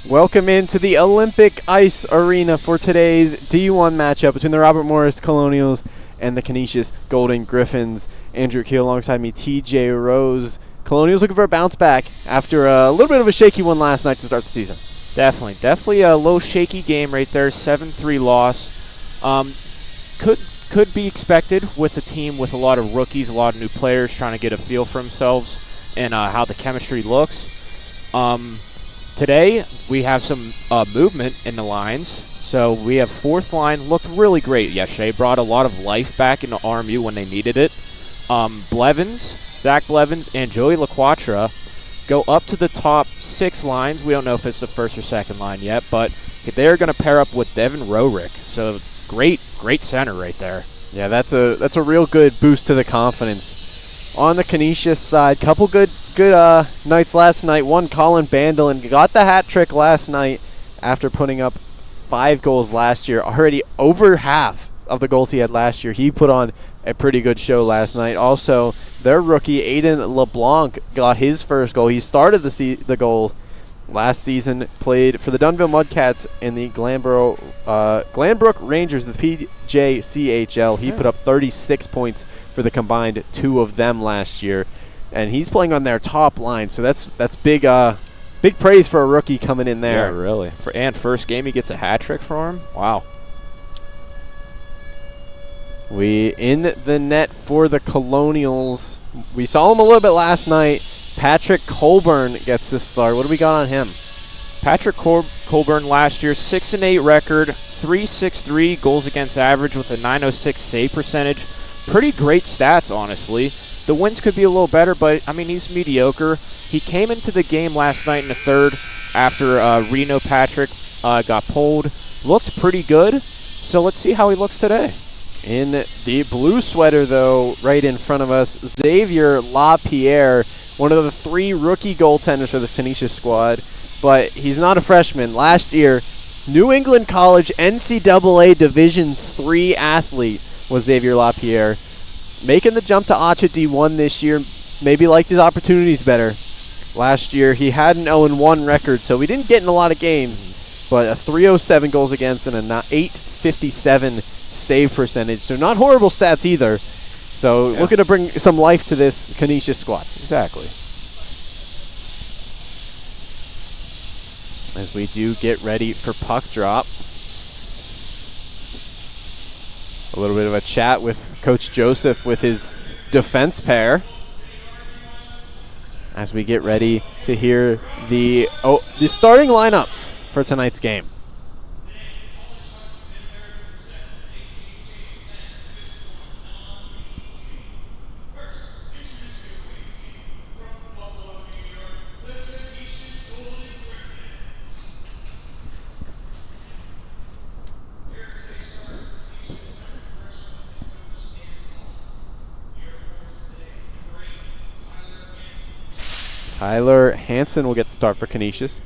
Welcome into the Olympic Ice Arena for today's D1 matchup between the Robert Morris Colonials and the Canisius Golden Griffins. Andrew Keel alongside me, TJ Rose. Colonials looking for a bounce back after a little bit of a shaky one last night to start the season. Definitely a low shaky game right there, 7-3 loss. Could be expected with a team with a lot of rookies, a lot of new players trying to get a feel for themselves and how the chemistry looks. Today, we have some movement in the lines. So we have fourth line, looked really great yesterday, brought a lot of life back into RMU when they needed it. Zach Blevins, and Joey LaQuatra go up to the top six lines. We don't know if it's the first or second line yet, but they're going to pair up with Devin Rorick. So great center right there. Yeah, that's a real good boost to the confidence. On the Canisius side, couple good nights last night. One, Colin Bandelin got the hat trick last night after putting up 5 goals last year. Already over half of the goals he had last year. He put on a pretty good show last night. Also, their rookie, Aiden LeBlanc, got his first goal. He started the goal last season, played for the Dunville Mudcats in the Glanbrook Rangers, the PJCHL. He put up 36 points for the combined 2 of them last year. And he's playing on their top line, so that's big praise for a rookie coming in there. Yeah, really. And first game he gets a hat trick for him. Wow. We in the net for the Colonials. We saw him a little bit last night. Patrick Colburn gets the start. What do we got on him? Patrick Colburn last year, 6-8 record, .363 goals against average with a .906 save percentage. Pretty great stats, honestly. The wins could be a little better, but, I mean, he's mediocre. He came into the game last night in the third after Reno Patrick got pulled. Looked pretty good, so let's see how he looks today. In the blue sweater, though, right in front of us, Xavier LaPierre, one of the 3 rookie goaltenders for the Canisius squad, but he's not a freshman. Last year, New England College NCAA Division III athlete was Xavier LaPierre. Making the jump to ACHA D1 this year, maybe liked his opportunities better. Last year, he had an 0-1 record, so we didn't get in a lot of games, but a .307 goals against and a .857 save percentage, so not horrible stats either. So looking to bring some life to this Canisius squad. Exactly. As we do get ready for puck drop. A little bit of a chat with Coach Joseph with his defense pair as we get ready to hear the starting lineups for tonight's game. Tyler Hansen will get the start for Canisius.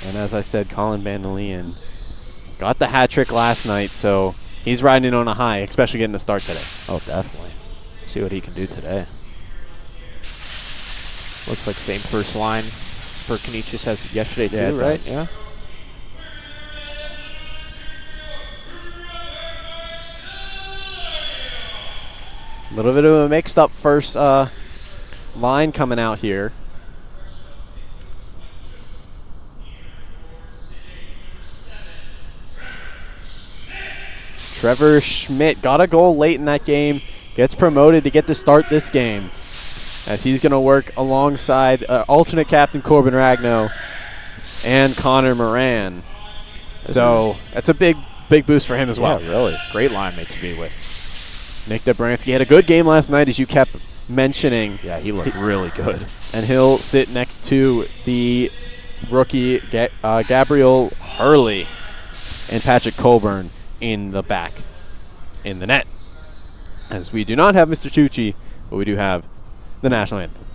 And as I said, Colin Bandelian got the hat trick last night, so he's riding in on a high, especially getting the start today. Oh, definitely. See what he can do today. Looks like same first line for Canisius as yesterday too, right? Does. Yeah. A little bit of a mixed up first line coming out here. Trevor Schmidt got a goal late in that game, gets promoted to get to start this game, as he's going to work alongside alternate captain Corbin Ragno and Connor Moran. So that's a big boost for him as well. Yeah, really. Great line mate to be with. Nick Dobransky had a good game last night, as you kept mentioning. Yeah, he looked really good. And he'll sit next to the rookie Gabriel Hurley and Patrick Colburn in the back in the net. As we do not have Mr. Tucci, but we do have the national anthem.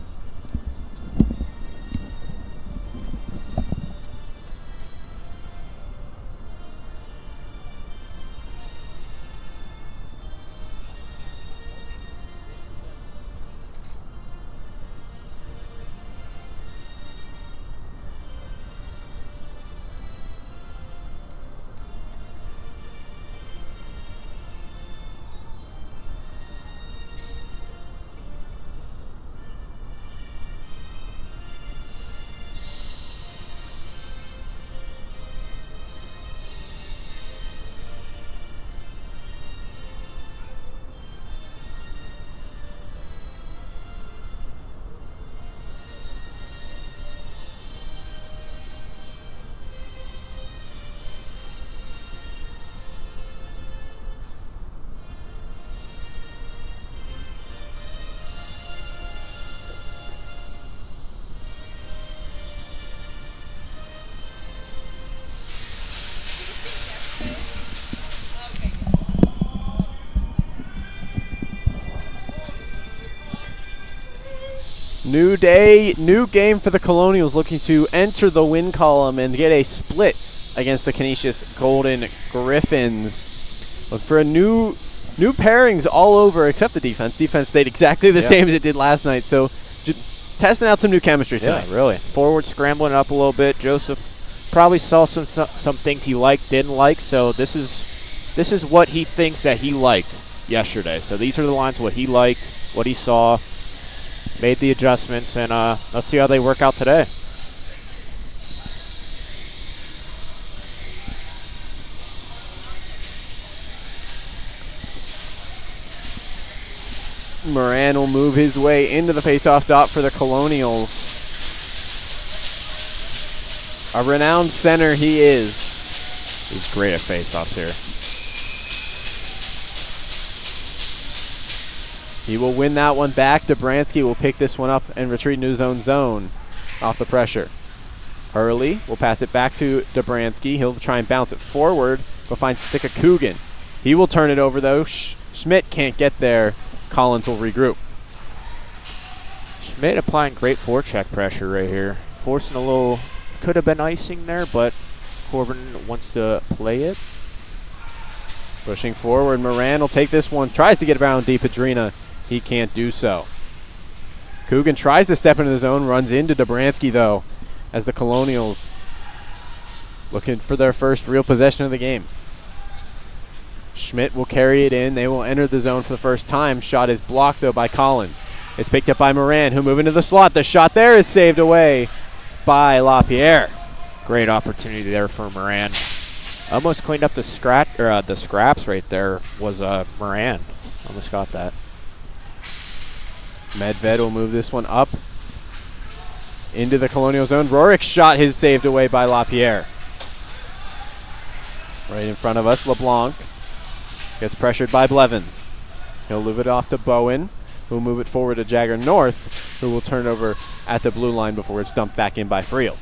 New day, new game for the Colonials, looking to enter the win column and get a split against the Canisius Golden Griffins. Look for a new pairings all over except the defense. Defense stayed exactly the same as it did last night. So testing out some new chemistry tonight. Yeah, really. Forward scrambling up a little bit. Joseph probably saw some things he liked, didn't like. So this is what he thinks that he liked yesterday. So these are the lines what he liked, what he saw, made the adjustments, and let's see how they work out today. Moran will move his way into the faceoff dot for the Colonials. A renowned center he is. He's great at faceoffs here. He will win that one back. Dobransky will pick this one up and retreat into his own zone off the pressure. Hurley will pass it back to Dobransky. He'll try and bounce it forward, but finds stick of Coogan. He will turn it over, though. Schmidt can't get there. Collins will regroup. Schmidt applying great forecheck pressure right here. Forcing a little, could have been icing there, but Corbin wants to play it. Pushing forward, Moran will take this one. Tries to get around DiPadrina. He can't do so. Coogan tries to step into the zone, runs into Dobransky, though, as the Colonials looking for their first real possession of the game. Schmidt will carry it in. They will enter the zone for the first time. Shot is blocked, though, by Collins. It's picked up by Moran, who move into the slot. The shot there is saved away by LaPierre. Great opportunity there for Moran. Almost cleaned up the scraps right there was Moran. Almost got that. Medved will move this one up into the Colonial zone. Rorick's shot is saved away by LaPierre. Right in front of us, LeBlanc gets pressured by Blevins. He'll move it off to Bowen, who will move it forward to Jagger North, who will turn over at the blue line before it's dumped back in by Friel.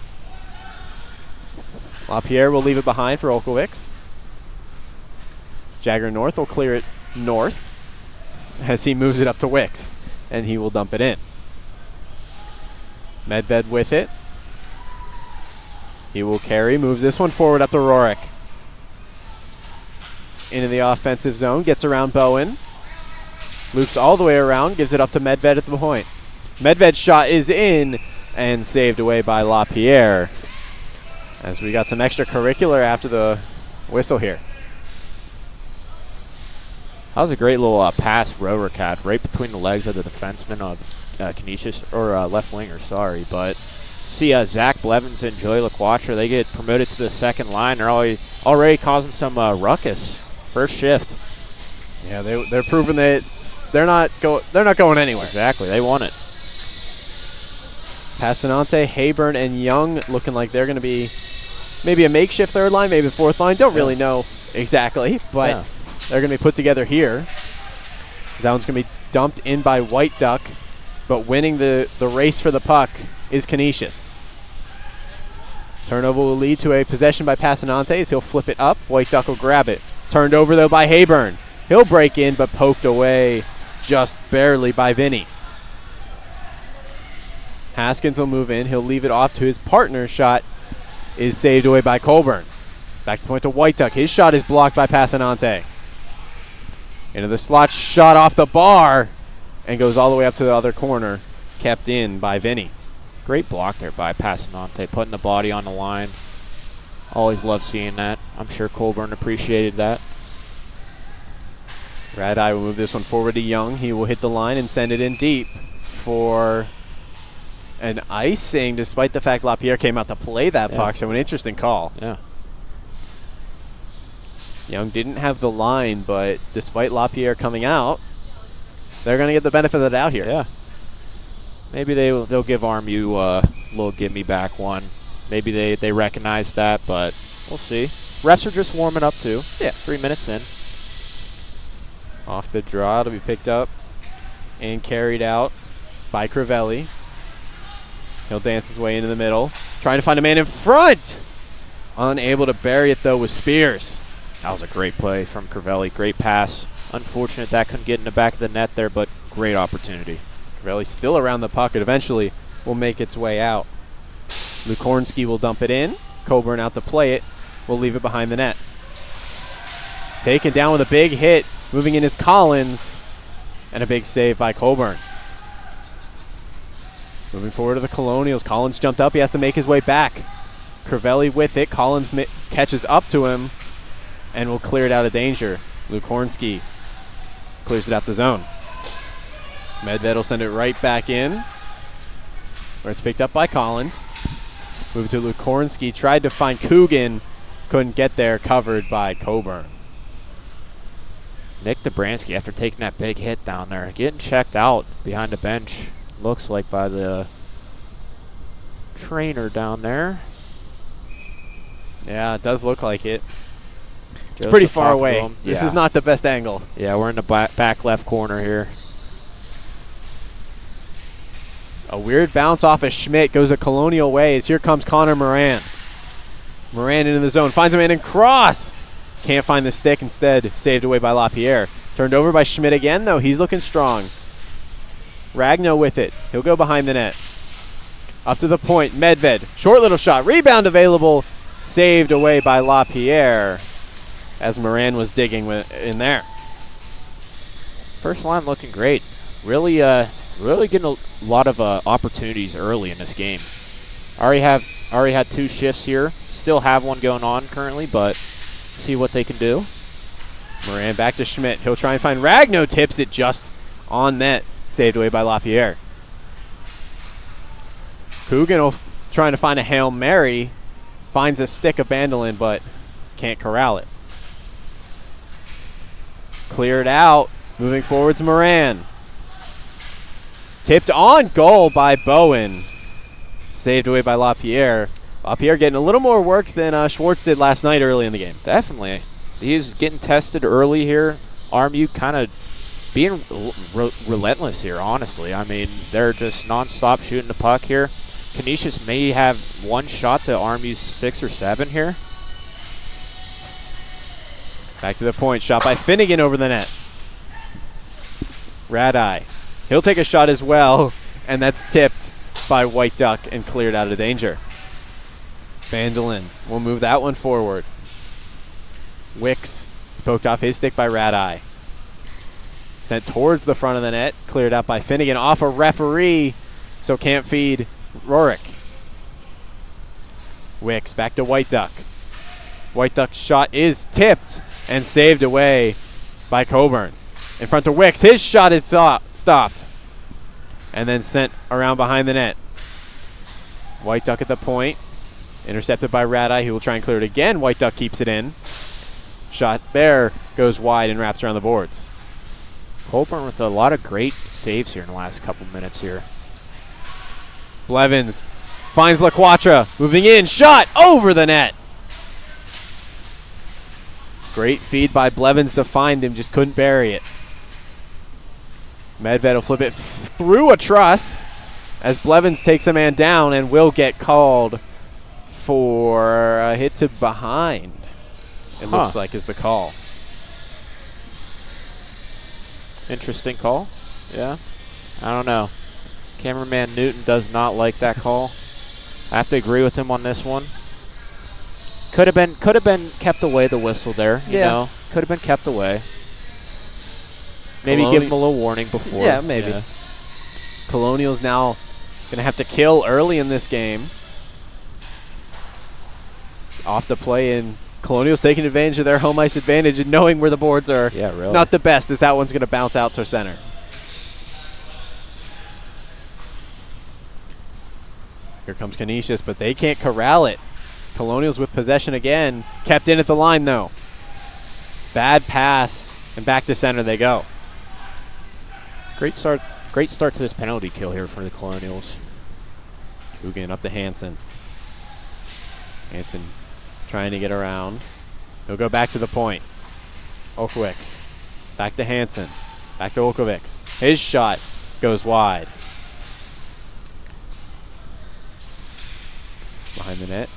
LaPierre will leave it behind for Olkowicz. Jagger North will clear it north as he moves it up to Wicks, and he will dump it in. Medved with it. He will carry, moves this one forward up to Rorick. Into the offensive zone, gets around Bowen. Loops all the way around, gives it up to Medved at the point. Medved's shot is in and saved away by LaPierre, as we got some extracurricular after the whistle here. That was a great little pass Rorick had right between the legs of the defenseman of Canisius, or left winger, sorry. But see Zach Blevins and Joey LaQuatra, they get promoted to the second line. They're already causing some ruckus. First shift. Yeah, they're proving that they're not going anywhere. Exactly, they won it. Passanante, Hayburn, and Young looking like they're going to be maybe a makeshift third line, maybe the fourth line. Don't really know exactly, but they're going to be put together here. That one's going to be dumped in by White Duck, but winning the race for the puck is Canisius. Turnover will lead to a possession by Passanante as he'll flip it up. White Duck will grab it. Turned over, though, by Hayburn. He'll break in, but poked away just barely by Vinny. Haskins will move in. He'll leave it off to his partner. Shot is saved away by Colburn. Back to the point to White Duck. His shot is blocked by Passanante. Into the slot, shot off the bar, and goes all the way up to the other corner. Kept in by Vinny. Great block there by Passanante, putting the body on the line. Always love seeing that. I'm sure Colburn appreciated that. Red-Eye will move this one forward to Young. He will hit the line and send it in deep for an icing, despite the fact LaPierre came out to play that puck. So an interesting call. Yeah. Young didn't have the line, but despite LaPierre coming out, they're going to get the benefit of the doubt here. Yeah. Maybe they'll give RMU a little give me back one. Maybe they recognize that, but we'll see. Refs are just warming up too. Yeah. 3 minutes in. Off the draw, it'll be picked up and carried out by Crivelli. He'll dance his way into the middle, trying to find a man in front. Unable to bury it, though, with Spears. That was a great play from Crivelli. Great pass. Unfortunate that couldn't get in the back of the net there, but great opportunity. Crivelli's still around the puck. It eventually will make its way out. Lukornski will dump it in. Coburn out to play it. Will leave it behind the net. Taken down with a big hit. Moving in is Collins. And a big save by Coburn. Moving forward to the Colonials. Collins jumped up. He has to make his way back. Crivelli with it. Collins catches up to him and will clear it out of danger. Lukornski clears it out the zone. Medved will send it right back in, where it's picked up by Collins. Move to Lukornski. Tried to find Coogan. Couldn't get there. Covered by Coburn. Nick Dobransky, after taking that big hit down there, getting checked out behind the bench. Looks like by the trainer down there. Yeah, it does look like it. It's pretty far away. This is not the best angle. Yeah, we're in the back left corner here. A weird bounce off of Schmidt. Goes a Colonial ways. Here comes Connor Moran. Moran into the zone. Finds a man in cross. Can't find the stick. Instead, saved away by LaPierre. Turned over by Schmidt again, though. He's looking strong. Ragno with it. He'll go behind the net. Up to the point. Medved. Short little shot. Rebound available. Saved away by LaPierre as Moran was digging in there. First line looking great. Really getting a lot of opportunities early in this game. Already had 2 shifts here. Still have one going on currently, but see what they can do. Moran back to Schmidt. He'll try and find Ragno. Tips it just on net. Saved away by LaPierre. Coogan trying to find a Hail Mary. Finds a stick of Bandolin, but can't corral it. Cleared out. Moving forward to Moran. Tipped on goal by Bowen. Saved away by LaPierre. LaPierre getting a little more work than Schwartz did last night early in the game. Definitely. He's getting tested early here. RMU kind of being relentless here, honestly. I mean, they're just nonstop shooting the puck here. Canisius may have one shot to RMU's 6 or 7 here. Back to the point. Shot by Finnegan over the net. Radai. He'll take a shot as well, and that's tipped by White Duck and cleared out of danger. Bandolin will move that one forward. Wicks. It's poked off his stick by Radai. Sent towards the front of the net. Cleared out by Finnegan off a referee, so can't feed Rorick. Wicks back to White Duck. White Duck's shot is tipped and saved away by Coburn. In front of Wicks. His shot is stopped and then sent around behind the net. White Duck at the point. Intercepted by Radai, who will try and clear it again. White Duck keeps it in. Shot there goes wide and wraps around the boards. Coburn with a lot of great saves here in the last couple minutes here. Blevins finds LaQuatra. Moving in. Shot over the net. Great feed by Blevins to find him. Just couldn't bury it. Medved will flip it through a truss as Blevins takes a man down and will get called for a hit to behind. It looks like is the call. Interesting call. Yeah. I don't know. Cameraman Newton does not like that call. I have to agree with him on this one. Could have been kept away, the whistle there. You know, could have been kept away. Maybe give him a little warning before. Yeah, maybe. Yeah. Colonials now going to have to kill early in this game. Off the play, and Colonials taking advantage of their home ice advantage and knowing where the boards are. Yeah, really. Not the best, as that one's going to bounce out to center. Here comes Canisius, but they can't corral it. Colonials with possession again. Kept in at the line, though. Bad pass, and back to center they go. Great start to this penalty kill here for the Colonials. Coogan up to Hansen. Hansen trying to get around. He'll go back to the point. Olkowicz. Back to Hansen. Back to Olkowicz. His shot goes wide. Behind the net.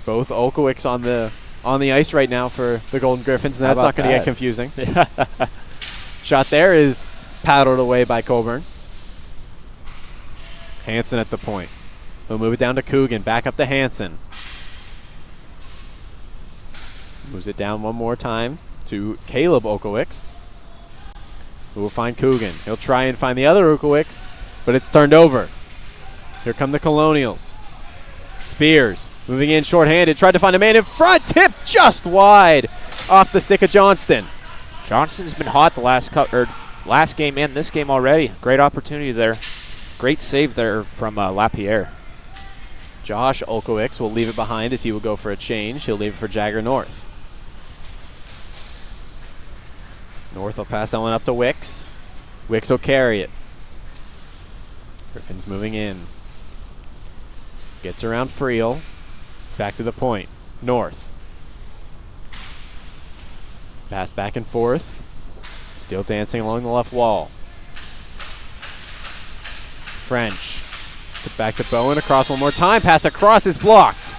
Both Olkowicz on the ice right now for the Golden Griffins, and that's not going to get confusing. Shot there is paddled away by Coburn. Hansen at the point. He'll move it down to Coogan. Back up to Hansen. Moves it down one more time to Caleb Okowicz, who will find Coogan. He'll try and find the other Okowicz, but it's turned over. Here come the Colonials. Spears moving in shorthanded. Tried to find a man in front. Tip just wide off the stick of Johnston. Johnston's been hot the last game and this game already. Great opportunity there. Great save there from Lapierre. Josh Okowicz will leave it behind as he will go for a change. He'll leave it for Jagger North. North will pass that one up to Wicks. Wicks will carry it. Griffins moving in. Gets around Friel. Back to the point. North. Pass back and forth. Still dancing along the left wall. French. Back to Bowen. Across one more time. Pass across is blocked.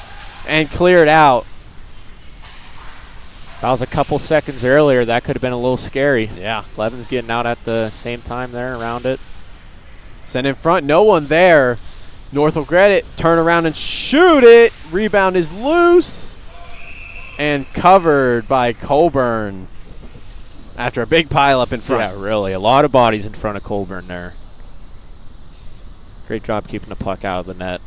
And cleared out. That was a couple seconds earlier. That could have been a little scary. Yeah. Levin's getting out at the same time there around it. Send in front. No one there. North will get it. Turn around and shoot it. Rebound is loose. And covered by Colburn after a big pile up in front. Yeah, really. A lot of bodies in front of Colburn there. Great job keeping the puck out of the net.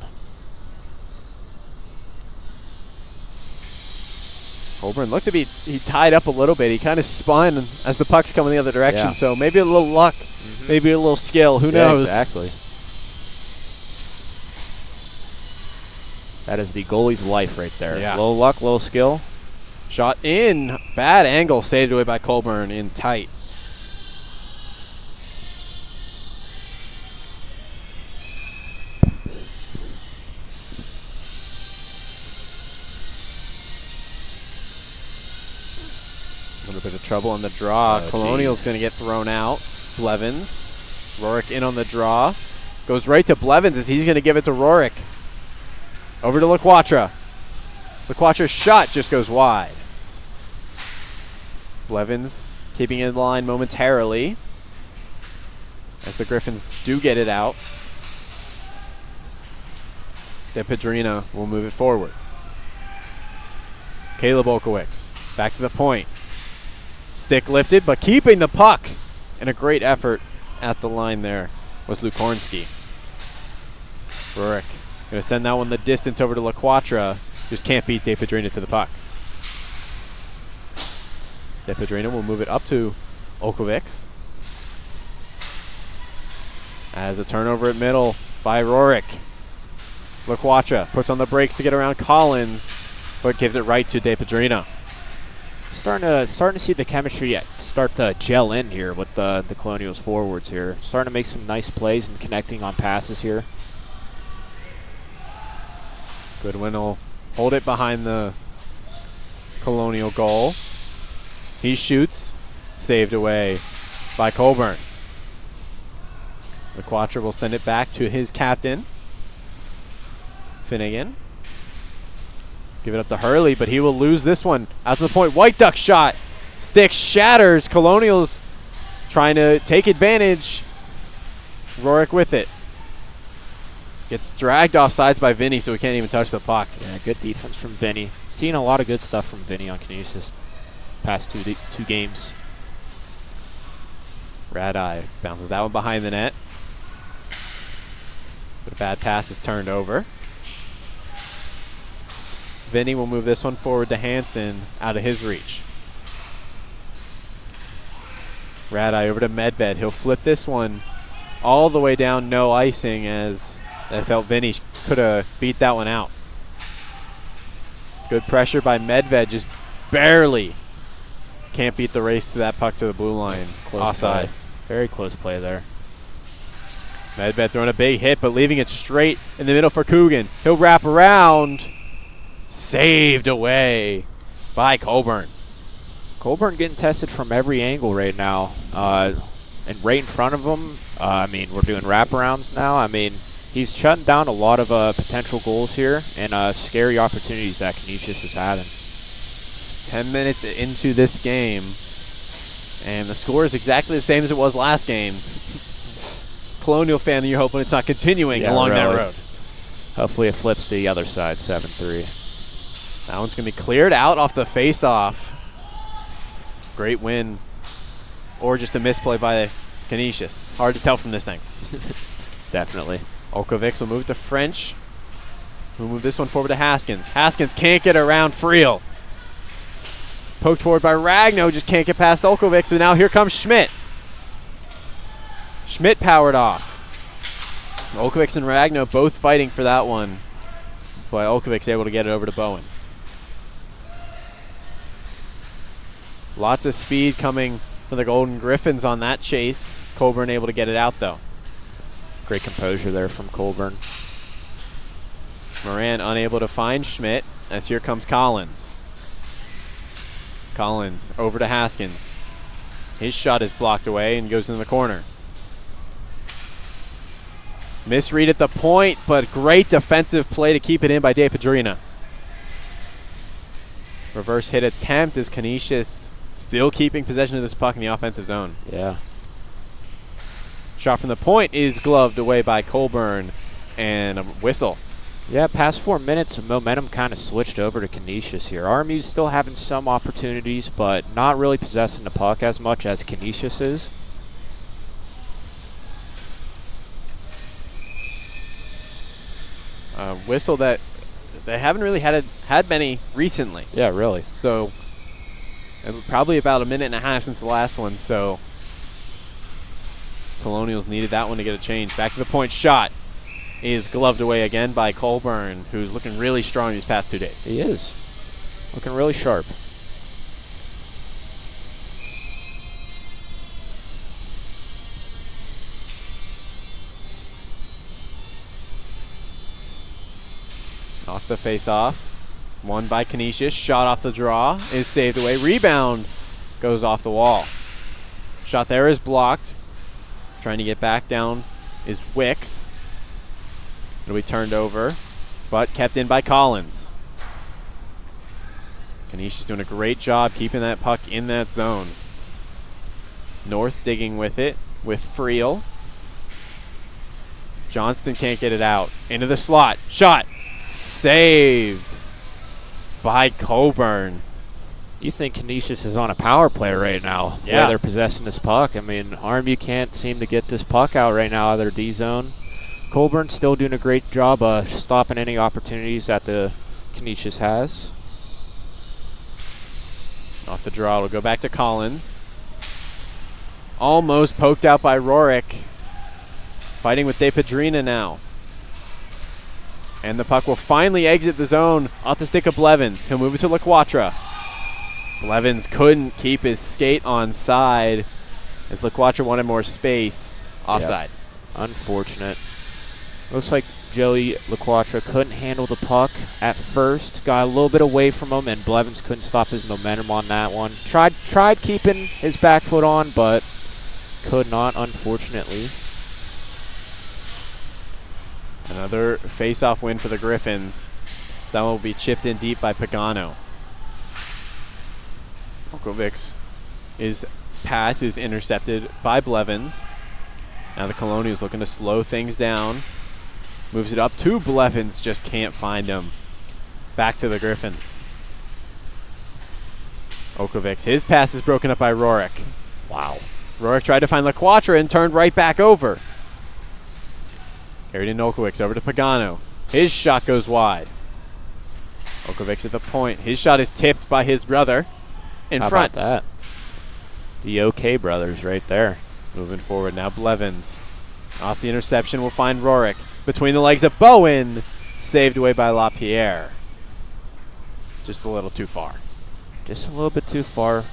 Colburn looked to be tied up a little bit. He kind of spun as the puck's coming the other direction. Yeah. So maybe a little luck, maybe a little skill. Who knows? Exactly. That is the goalie's life right there. Yeah. Little luck, little skill. Shot in. Bad angle. Saved away by Colburn in tight. A little bit of trouble on the draw. Colonial's going to get thrown out. Blevins. Rorik in on the draw. Goes right to Blevins as he's going to give it to Rorik. Over to LaQuatra. LaQuatra's shot just goes wide. Blevins keeping in line momentarily as the Griffins do get it out. De Pedrina will move it forward. Caleb Okowicz back to the point. Stick lifted, but keeping the puck. And a great effort at the line there was Lukornski. Rurik going to send that one the distance over to LaQuatra. Just can't beat De Pedrina to the puck. De Pedrina will move it up to Okowicz. As a turnover at middle by Rurik. LaQuatra puts on the brakes to get around Collins, but gives it right to De Pedrina. Starting to see the chemistry start to gel in here with the Colonials forwards here. Starting to make some nice plays and connecting on passes here. Goodwin will hold it behind the Colonial goal. He shoots, saved away by Colburn. LaQuatra will send it back to his captain, Finnegan. Give it up to Hurley, but he will lose this one. Out to the point, White Duck shot. Stick shatters. Colonials trying to take advantage. Rorik with it. Gets dragged off sides by Vinny, so he can't even touch the puck. Yeah, good defense from Vinny. Seeing a lot of good stuff from Vinny on Canisius past two games. Radeye bounces that one behind the net. But a bad pass is turned over. Vinny will move this one forward to Hansen out of his reach. Radeye over to Medved. He'll flip this one all the way down, no icing, as I felt Vinny could have beat that one out. Good pressure by Medved, just barely can't beat the race to that puck to the blue line. Close Offsides. play. Very close play there. Medved throwing a big hit, but leaving it straight in the middle for Coogan. He'll wrap around. Saved away by Colburn. Colburn getting tested from every angle right now. And right in front of him, I mean, we're doing wraparounds now. I mean, he's shutting down a lot of potential goals here and scary opportunities that Canisius is having. 10 minutes into this game, and the score is exactly the same as it was last game. Colonial fan, you're hoping it's not continuing along that road. Hopefully it flips to the other side, 7-3. That one's going to be cleared out off the face-off. Great win. Or just a misplay by Canisius. Hard to tell from this thing. Definitely. Olkovics will move to French. We'll move this one forward to Haskins. Haskins can't get around Friel. Poked forward by Ragno, just can't get past Olkovics, and now here comes Schmidt. Schmidt powered off. Olkovics and Ragno both fighting for that one, but Olkovics able to get it over to Bowen. Lots of speed coming from the Golden Griffins on that chase. Colburn able to get it out, though. Great composure there from Colburn. Moran unable to find Schmidt, as here comes Collins. Collins over to Haskins. His shot is blocked away and goes into the corner. Misread at the point, but great defensive play to keep it in by De Pedrina. Reverse hit attempt as Canisius still keeping possession of this puck in the offensive zone. Yeah. Shot from the point is gloved away by Colburn, and a whistle. Yeah, past 4 minutes, the momentum kind of switched over to Canisius here. RMU's still having some opportunities, but not really possessing the puck as much as Canisius is. Whistle that they haven't really had many recently. Yeah, really. So, probably about a minute and a half since the last one, so Colonials needed that one to get a change. Back to the point, shot is gloved away again by Colburn, who's looking really strong these past 2 days. He is. Looking really sharp. Off the face-off. Won by Canisius. Shot off the draw is saved away. Rebound goes off the wall. Shot there is blocked. Trying to get back down is Wicks. It'll be turned over, but kept in by Collins. Canisius doing a great job keeping that puck in that zone. North digging with it with Friel. Johnston can't get it out. Into the slot. Shot. Saved by Colburn. You think Canisius is on a power play right now? Yeah. They're possessing this puck. I mean, RMU can't seem to get this puck out right now out of their D zone. Colburn's still doing a great job stopping any opportunities that the Canisius has. Off the draw, it'll go back to Collins. Almost poked out by Rorik. Fighting with De Pedrina now. And the puck will finally exit the zone off the stick of Blevins. He'll move it to LaQuatra. Blevins couldn't keep his skate on side as LaQuatra wanted more space. Offside. Yep. Unfortunate. Looks like Joey LaQuatra couldn't handle the puck at first. Got a little bit away from him, and Blevins couldn't stop his momentum on that one. Tried keeping his back foot on, but could not, unfortunately. Another face-off win for the Griffins. That one will be chipped in deep by Pagano. Olkovics' pass is intercepted by Blevins. Now the Colonials looking to slow things down. Moves it up to Blevins, just can't find him. Back to the Griffins. Olkovics, his pass is broken up by Rorik. Wow. Rorik tried to find LaQuatra and turned right back over. Carried in Olkovics over to Pagano. His shot goes wide. Olkovics at the point. His shot is tipped by his brother in How front. about that? The OK brothers right there. Moving forward now, Blevins. Off the interception, we'll find Rorik. Between the legs of Bowen. Saved away by LaPierre. Just a little too far. Just a little bit too far.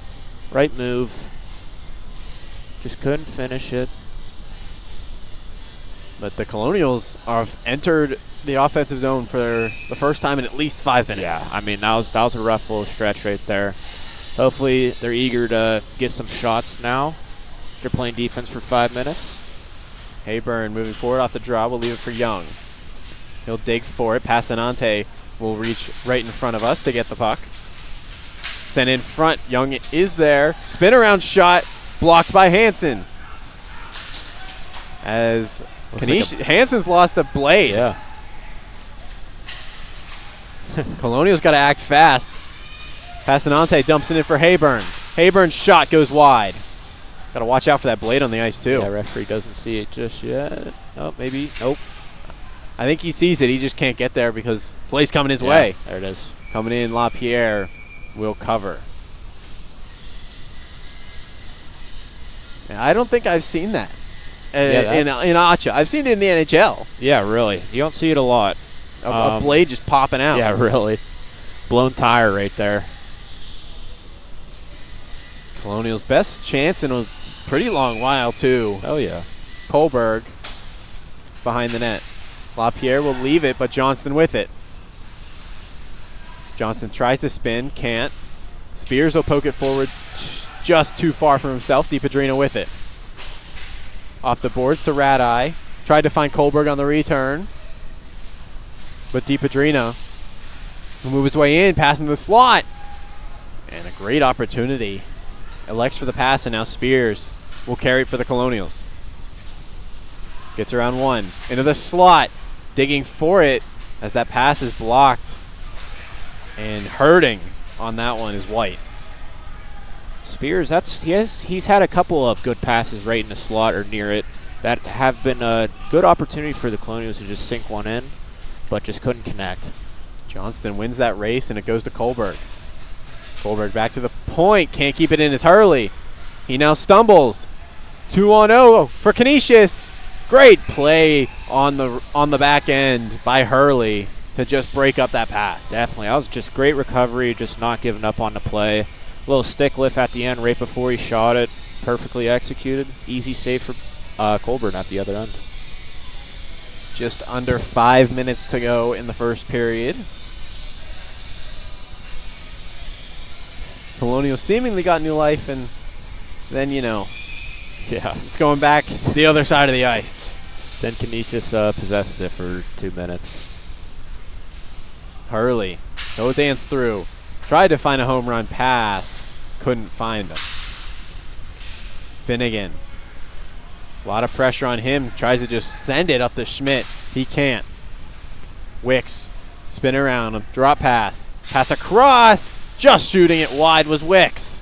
Right move. Just couldn't finish it. But the Colonials have entered the offensive zone for the first time in at least 5 minutes. Yeah, I mean, that was a rough little stretch right there. Hopefully they're eager to get some shots now. They're playing defense for 5 minutes. Hayburn moving forward off the draw. We'll leave it for Young. He'll dig for it. Passanante will reach right in front of us to get the puck. Sent in front. Young is there. Spin around shot. Blocked by Hansen. as Hansen's lost a blade. Yeah. Colonials got to act fast. Passanante dumps it in for Hayburn. Hayburn's shot goes wide. Got to watch out for that blade on the ice, too. Yeah, referee doesn't see it just yet. Oh, maybe. Nope. I think he sees it. He just can't get there because play's coming his way. There it is. Coming in, LaPierre will cover. I don't think I've seen that in ACHA. I've seen it in the NHL. Yeah, really. You don't see it a lot. A blade just popping out. Yeah, really. Blown tire right there. Colonials' best chance in a pretty long while, too. Oh, yeah. Kohlberg behind the net. LaPierre will leave it, but Johnston with it. Johnston tries to spin, can't. Spears will poke it forward just too far from himself. DiPadrino with it. Off the boards to Radeye. Tried to find Kohlberg on the return. But DiPadrino will move his way in, passing to the slot. And a great opportunity. Elects for the pass, and now Spears will carry it for the Colonials. Gets around one. Into the slot. Digging for it as that pass is blocked. And hurting on that one is White. Spears, he's had a couple of good passes right in the slot or near it that have been a good opportunity for the Colonials to just sink one in, but just couldn't connect. Johnston wins that race, and it goes to Kohlberg. Kohlberg back to the point. Can't keep it in as Hurley. He now stumbles. 2-on-0 for Canisius. Great play on the back end by Hurley to just break up that pass. Definitely. That was just great recovery, just not giving up on the play. A little stick lift at the end right before he shot it. Perfectly executed. Easy save for Kohlberg at the other end. Just under 5 minutes to go in the first period. Colonials seemingly got new life, and then, it's going back the other side of the ice. Then Canisius possesses it for 2 minutes. Hurley, no dance through. Tried to find a home run pass. Couldn't find him. Finnegan. A lot of pressure on him. Tries to just send it up to Schmidt. He can't. Wicks. Spin around him. Drop pass. Pass across. Just shooting it wide was Wicks.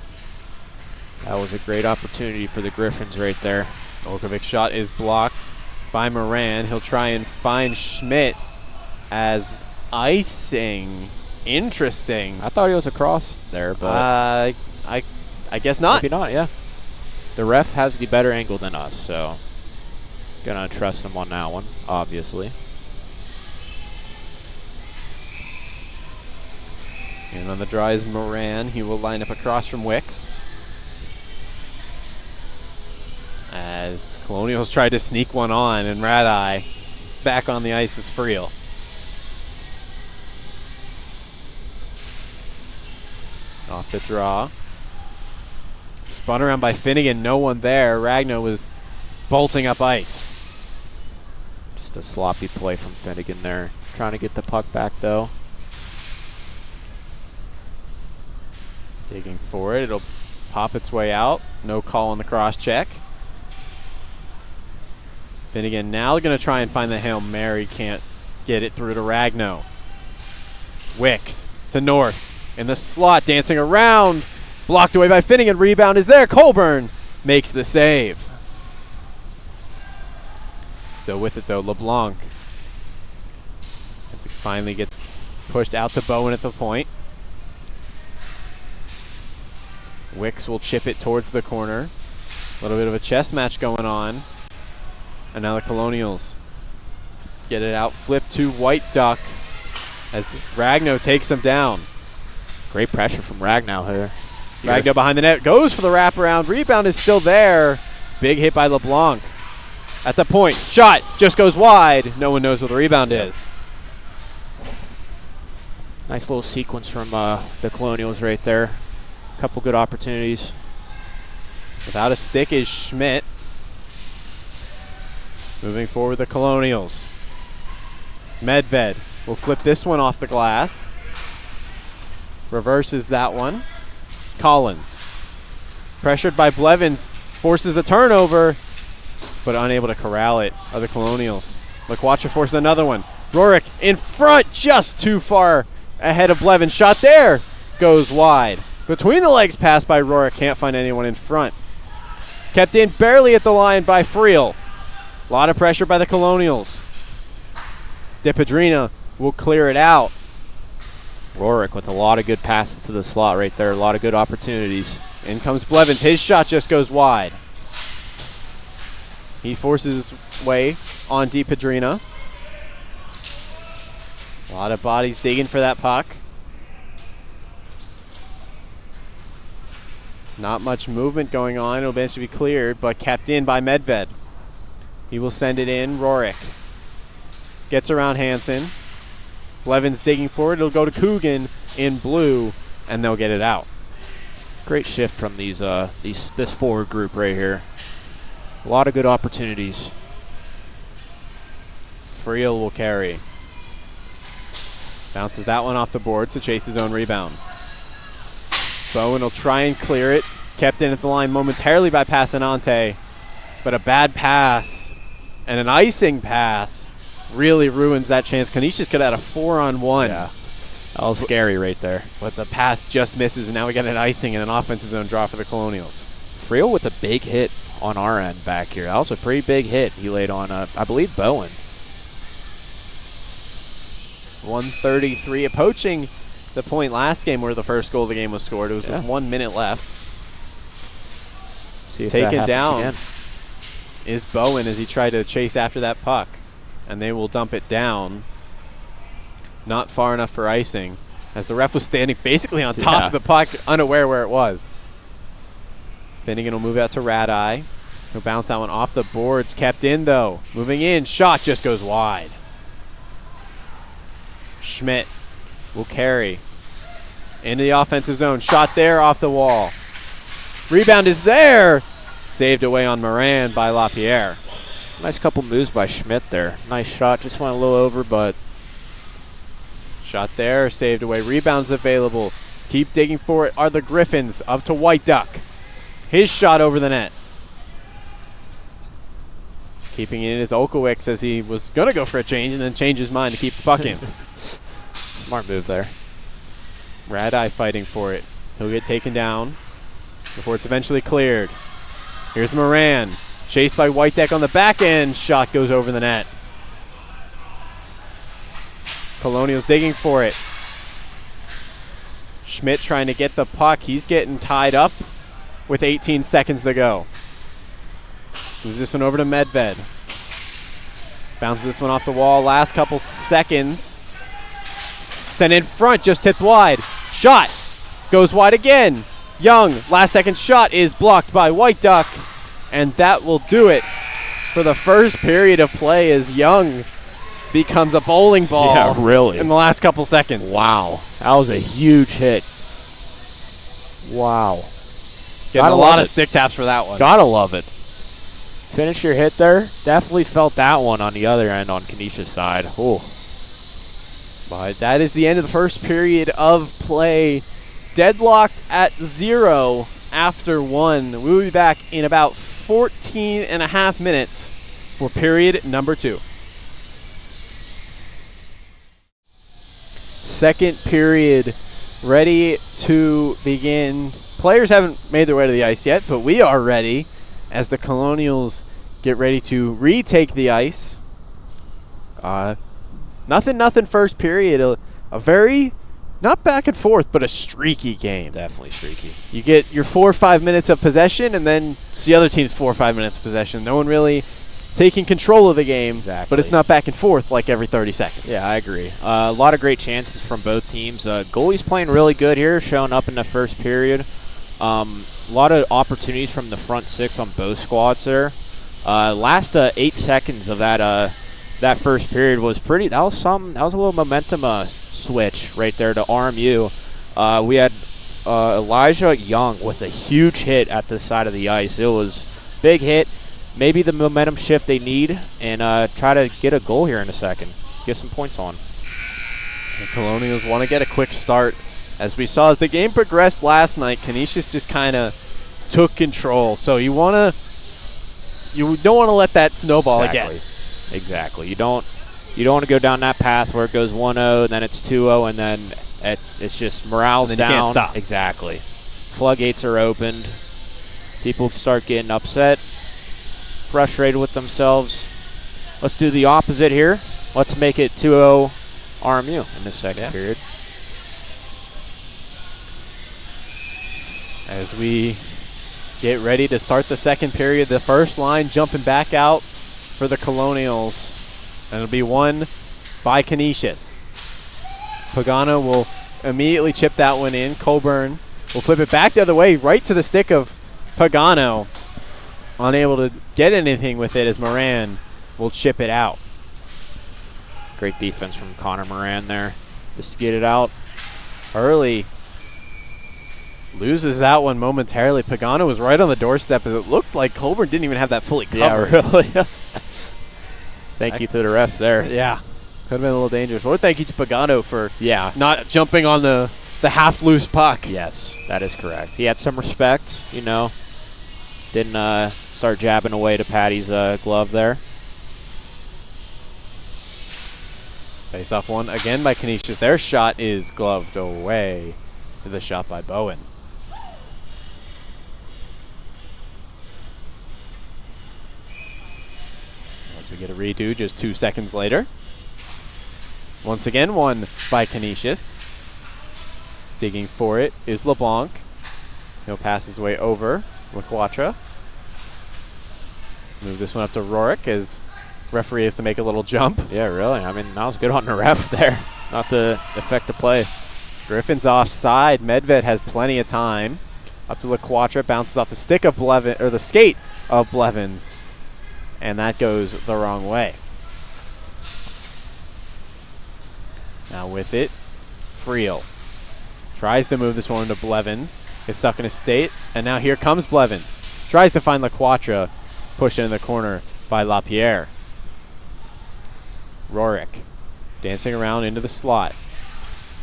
That was a great opportunity for the Griffins right there. Olkovic's shot is blocked by Moran. He'll try and find Schmidt as icing. Interesting. I thought he was across there, but I guess not. Maybe not, yeah. The ref has the better angle than us, so gonna trust him on that one, obviously. And on the draw is Moran. He will line up across from Wicks. As Colonials tried to sneak one on, and Radeye back on the ice is Friel. Off the draw. Spun around by Finnegan. No one there. Ragno was bolting up ice. Just a sloppy play from Finnegan there. Trying to get the puck back, though. Digging for it. It'll pop its way out. No call on the cross check. Finnegan now going to try and find the Hail Mary. Can't get it through to Ragno. Wicks to North. In the slot, dancing around. Blocked away by Finnegan. Rebound is there. Colburn makes the save. Still with it, though, LeBlanc. As it finally gets pushed out to Bowen at the point. Wicks will chip it towards the corner. A little bit of a chess match going on. And now the Colonials get it out. Flip to White Duck as Ragno takes him down. Great pressure from Ragnow here. Ragno behind the net. Goes for the wraparound. Rebound is still there. Big hit by LeBlanc. At the point. Shot. Just goes wide. No one knows where the rebound is. Nice little sequence from the Colonials right there. Couple good opportunities. Without a stick is Schmidt. Moving forward, the Colonials. Medved will flip this one off the glass. Reverses that one. Collins. Pressured by Blevins. Forces a turnover. but unable to corral it are the Colonials. McWatcher forces another one. Rorick in front, just too far ahead of Blevins. Shot there, goes wide. Between the legs pass by Rorick, can't find anyone in front. Kept in barely at the line by Friel. A lot of pressure by the Colonials. DePedrina will clear it out. Rorick with a lot of good passes to the slot right there. A lot of good opportunities. In comes Blevins. His shot just goes wide. He forces his way on DePedrina. A lot of bodies digging for that puck. Not much movement going on. It'll eventually be cleared, but kept in by Medved. He will send it in. Rorick gets around Hansen. Blevins digging for it. It'll go to Coogan in blue, and they'll get it out. Great shift from this forward group right here. A lot of good opportunities. Friel will carry. Bounces that one off the board to chase his own rebound. Bowen will try and clear it. Kept in at the line momentarily by Passanante, but a bad pass and an icing pass really ruins that chance. Canisius could have had a 4-on-1. Yeah, that was scary right there. But the pass just misses, and now we got an icing and an offensive zone draw for the Colonials. Friel with a big hit on our end back here. That was a pretty big hit he laid on, I believe, Bowen. 133, approaching the point last game where the first goal of the game was scored. It was with 1 minute left. See if Taken that down again. Is Bowen as he tried to chase after that puck. And they will dump it down. Not far enough for icing, as the ref was standing basically on top of the puck, unaware where it was. Finnegan will move out to Radeye. He'll bounce that one off the boards. Kept in, though. Moving in. Shot just goes wide. Schmidt will carry into the offensive zone. Shot there off the wall. Rebound is there. Saved away on Moran by LaPierre. Nice couple moves by Schmidt there. Nice shot. Just went a little over, but shot there. Saved away. Rebounds available. Keep digging for it are the Griffins. Up to White Duck. His shot over the net. Keeping it in is Okowicz as he was going to go for a change and then change his mind to keep the puck in. Smart move there. Radeye fighting for it. He'll get taken down before it's eventually cleared. Here's Moran. Chased by Whitedeck on the back end. Shot goes over the net. Colonials digging for it. Schmidt trying to get the puck. He's getting tied up with 18 seconds to go. Moves this one over to Medved. Bounces this one off the wall. Last couple seconds. Sent in front, just tipped wide. Shot goes wide again. Young, last second shot is blocked by White Duck. And that will do it for the first period of play as Young becomes a bowling ball. Yeah, really. In the last couple seconds. Wow. That was a huge hit. Wow. Getting a lot of stick taps for that one. Gotta love it. Finish your hit there. Definitely felt that one on the other end on Canisius' side. Oh. But that is the end of the first period of play. Deadlocked at 0 after 1. We'll be back in about 14 and a half minutes for period number 2. Second period ready to begin. Players haven't made their way to the ice yet, but we are ready as the Colonials get ready to retake the ice. Nothing first period. A very, not back and forth, but a streaky game. Definitely streaky. You get your 4 or 5 minutes of possession, and then it's the other team's 4 or 5 minutes of possession. No one really taking control of the game, exactly. But it's not back and forth like every 30 seconds. Yeah, I agree. A lot of great chances from both teams. Goalie's playing really good here, showing up in the first period. A lot of opportunities from the front six on both squads there. Last 8 seconds of that first period was pretty. That was a little momentum switch right there to RMU. We had Elijah Young with a huge hit at the side of the ice. It was big hit. Maybe the momentum shift they need, and try to get a goal here in a second. Get some points on. The Colonials want to get a quick start. As we saw as the game progressed last night, Canisius just kind of took control. So you want you don't want to let that snowball again. Exactly. You don't want to go down that path where it goes 1-0, then it's 2-0, and then it's just morale's and down. You can't stop. Exactly. Floodgates are opened. People start getting upset, frustrated with themselves. Let's do the opposite here. Let's make it 2-0 RMU in this second period. As we get ready to start the second period, the first line jumping back out for the Colonials. And it'll be won by Canisius. Pagano will immediately chip that one in. Colburn will flip it back the other way, right to the stick of Pagano. Unable to get anything with it as Moran will chip it out. Great defense from Connor Moran there, just to get it out. Early loses that one momentarily. Pagano was right on the doorstep as it looked like Colburn didn't even have that fully covered. Yeah, really. Thank you to the refs there. Yeah. Could have been a little dangerous. Or thank you to Pagano for not jumping on the half-loose puck. Yes, that is correct. He had some respect, Didn't start jabbing away to Patty's glove there. Face-off one again by Canisius. Their shot is gloved away to the shot by Bowen. As we get a redo just 2 seconds later. Once again, won by Canisius. Digging for it is LeBlanc. He'll pass his way over LaQuatra. Move this one up to Rorick as referee has to make a little jump. Yeah, really. I mean, that was good on the ref there. Not to affect the play. Griffins offside. Medved has plenty of time. Up to LaQuatra. Bounces off the stick of Blevins, or the skate of Blevins. And that goes the wrong way. Now with it, Friel tries to move this one to Blevins. It's stuck in a state, and now here comes Blevins. Tries to find LaQuatra, pushed in the corner by LaPierre. Rorick dancing around into the slot.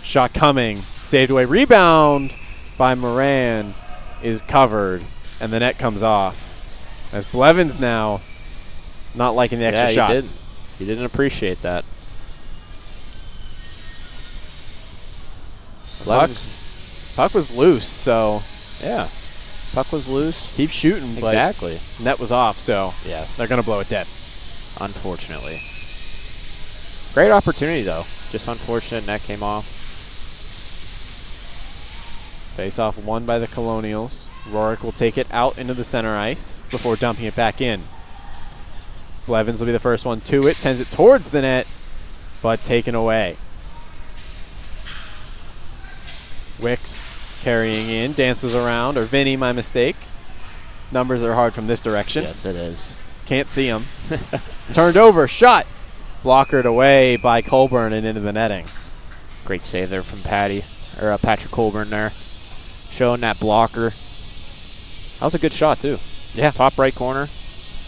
Shot coming, saved away. Rebound by Moran is covered, and the net comes off. As Blevins now not liking the extra shots. He didn't appreciate that. Puck was loose, so yeah. Puck was loose. Keep shooting, but exactly. Net was off, so yes, they're going to blow it dead. Unfortunately. Great opportunity, though. Just unfortunate net came off. Face-off won by the Colonials. Rorick will take it out into the center ice before dumping it back in. Blevins will be the first one to it, sends it towards the net, but taken away. Wicks carrying in, dances around, or Vinny, my mistake. Numbers are hard from this direction. Yes, it is. Can't see them. Turned over, shot. Blockered away by Colburn and into the netting. Great save there from Patrick Colburn there. Showing that blocker. That was a good shot, too. Yeah. Top right corner.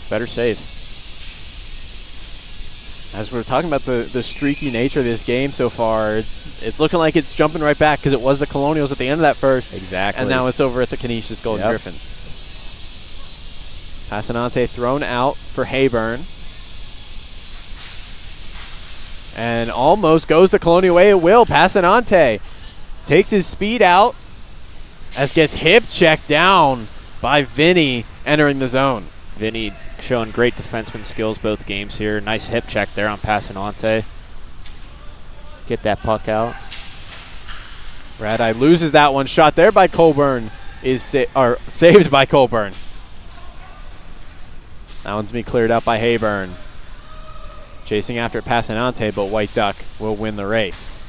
Better save. As we're talking about the streaky nature of this game so far, it's looking like it's jumping right back because it was the Colonials at the end of that first. Exactly. And now it's over at the Canisius Golden Griffins. Passanante thrown out for Hayburn. And almost goes the Colonial way. It will. Passanante takes his speed out as gets hip checked down by Vinny entering the zone. Vinny showing great defenseman skills both games here. Nice hip check there on Passanante. Get that puck out. Radeye loses that one. Shot there by Colburn is saved by Colburn. That one's be cleared out by Hayburn. Chasing after Passanante, but White Duck will win the race.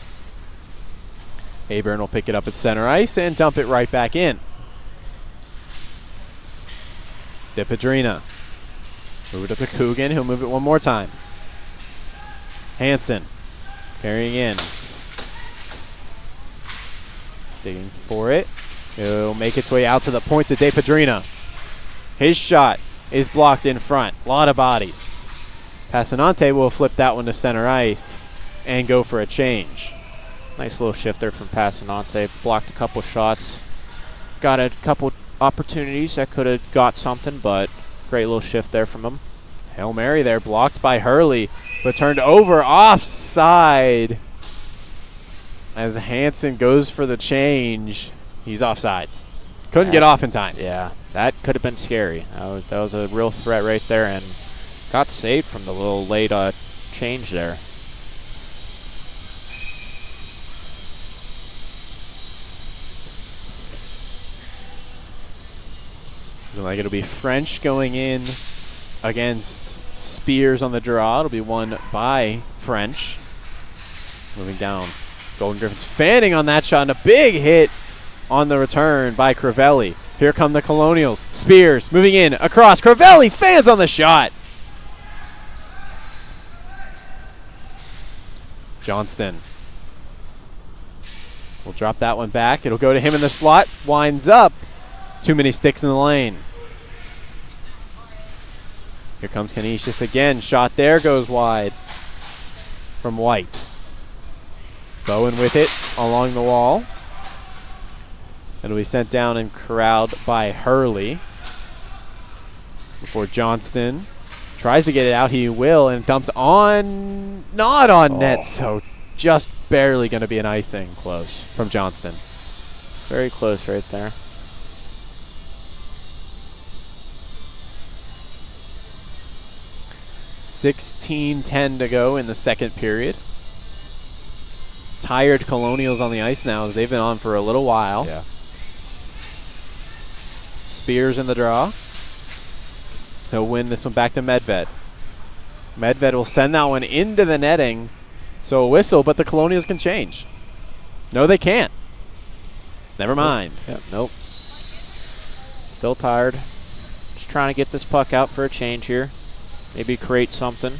Hayburn will pick it up at center ice and dump it right back in. DePedrina. Move it up to Coogan. He'll move it one more time. Hansen carrying in. Digging for it. He'll make its way out to the point to DePedrina. His shot is blocked in front. A lot of bodies. Passanante will flip that one to center ice and go for a change. Nice little shift there from Passanante. Blocked a couple shots. Got a couple opportunities that could have got something, but Great little shift there from him. Hail Mary there, blocked by Hurley, but turned over offside. As Hansen goes for the change, he's offsides. Couldn't get off in time. Yeah, that could have been scary. That was a real threat right there, and got saved from the little late change there. Looking like it'll be French going in against Spears on the draw. It'll be won by French. Moving down. Golden Griffins fanning on that shot, and a big hit on the return by Crivelli. Here come the Colonials. Spears moving in across. Crivelli fans on the shot. Johnston will drop that one back. It'll go to him in the slot. Winds up. Too many sticks in the lane. Here comes Canisius again. Shot there goes wide from White. Bowen with it along the wall. It'll be sent down and corralled by Hurley. Before Johnston tries to get it out, he will, and dumps on, not on net, so just barely going to be an icing. Close. From Johnston. Very close right there. $16:10 to go in the second period. Tired Colonials on the ice now as they've been on for a little while. Yeah. Spears in the draw. He'll win this one back to Medved. Medved will send that one into the netting. So a whistle, but the Colonials can change. No, they can't. Never mind. Yep, nope. Still tired. Just trying to get this puck out for a change here. Maybe create something.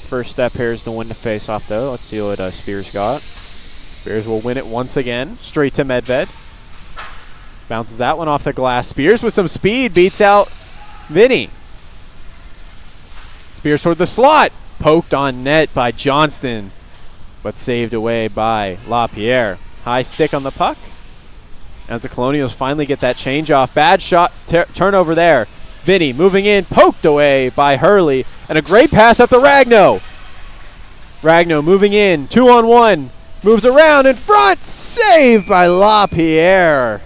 First step here is to win the faceoff, though. Let's see what Spears got. Spears will win it once again. Straight to Medved. Bounces that one off the glass. Spears with some speed beats out Vinny. Spears toward the slot. Poked on net by Johnston, but saved away by LaPierre. High stick on the puck. As the Colonials finally get that change off. Bad shot, turnover there. Vinny moving in, poked away by Hurley, and a great pass up to Ragno. Ragno moving in, 2-on-1, moves around in front, saved by LaPierre.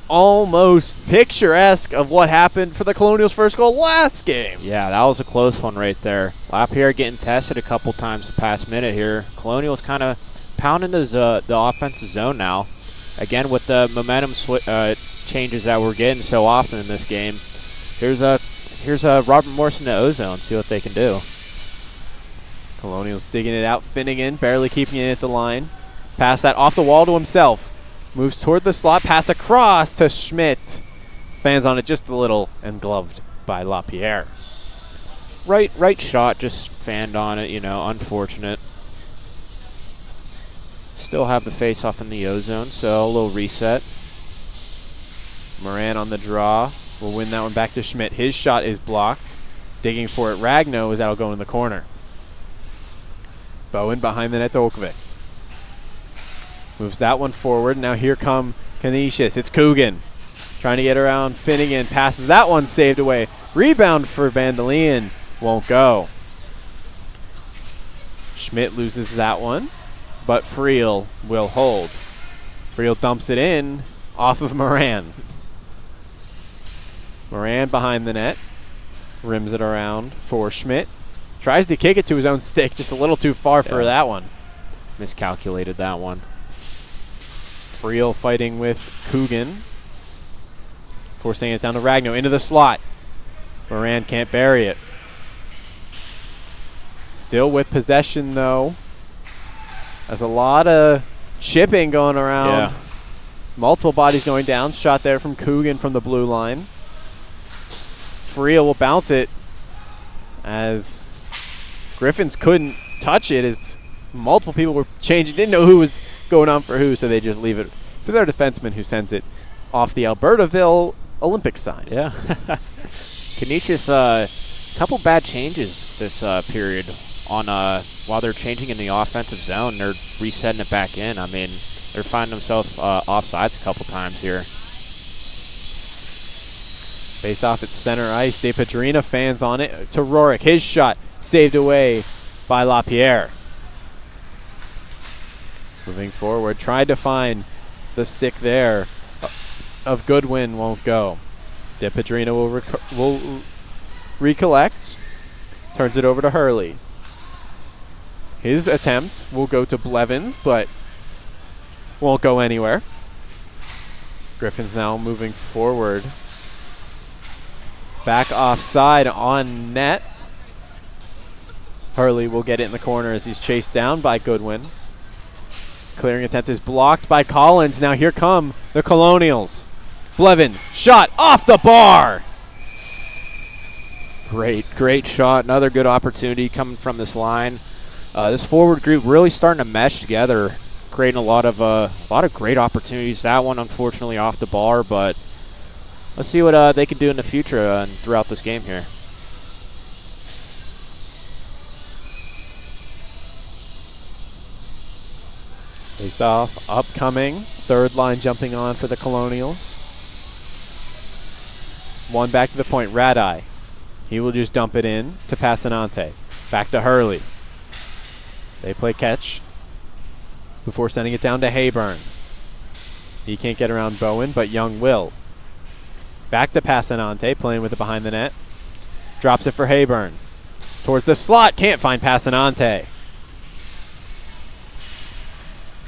Almost picturesque of what happened for the Colonials' first goal last game. Yeah, that was a close one right there. LaPierre getting tested a couple times the past minute here. Colonials kind of pounding the offensive zone now. Again, with the momentum changes that we're getting so often in this game. Here's a Robert Morrison to ozone. See what they can do. Colonials digging it out. Finnegan barely keeping it at the line. Pass that off the wall to himself. Moves toward the slot. Pass across to Schmidt. Fans on it just a little and gloved by LaPierre. Right shot, just fanned on it. Unfortunate. Still have the face off in the ozone, so a little reset. Moran on the draw. Will win that one back to Schmidt. His shot is blocked. Digging for it. Ragno is that'll go in the corner. Bowen behind the net to Olkovics. Moves that one forward. Now here come Canisius. It's Coogan. Trying to get around Finnegan. Passes that one, saved away. Rebound for Bandolian. Won't go. Schmidt loses that one, but Friel will hold. Friel dumps it in off of Moran. Moran behind the net. Rims it around for Schmidt. Tries to kick it to his own stick. Just a little too far for that one. Miscalculated that one. Friel fighting with Coogan. Forcing it down to Ragno. Into the slot. Moran can't bury it. Still with possession, though. There's a lot of chipping going around. Yeah. Multiple bodies going down. Shot there from Coogan from the blue line. Friel will bounce it as Griffins couldn't touch it as multiple people were changing. Didn't know who was going on for who, so they just leave it for their defenseman who sends it off the Albertaville Olympic sign. Yeah. Canisius, couple bad changes this period on while they're changing in the offensive zone. They're resetting it back in. I mean, they're finding themselves offsides a couple times here. Face off at center ice. De Pedrina fans on it to Rorik. His shot saved away by LaPierre. Moving forward, tried to find the stick there of Goodwin, won't go. De Pedrina will recollect. Turns it over to Hurley. His attempt will go to Blevins, but won't go anywhere. Griffins now moving forward. Back offside on net. Hurley will get it in the corner as he's chased down by Goodwin. Clearing attempt is blocked by Collins. Now here come the Colonials. Blevins, shot off the bar. Great shot. Another good opportunity coming from this line. This forward group really starting to mesh together, creating a lot of great opportunities. That one, unfortunately, off the bar, but let's see what they can do in the future and throughout this game here. Face off, upcoming. Third line jumping on for the Colonials. One back to the point, Radai. He will just dump it in to Passanante. Back to Hurley. They play catch before sending it down to Hayburn. He can't get around Bowen, but Young will. Back to Passanante, playing with it behind the net. Drops it for Hayburn. Towards the slot, can't find Passanante.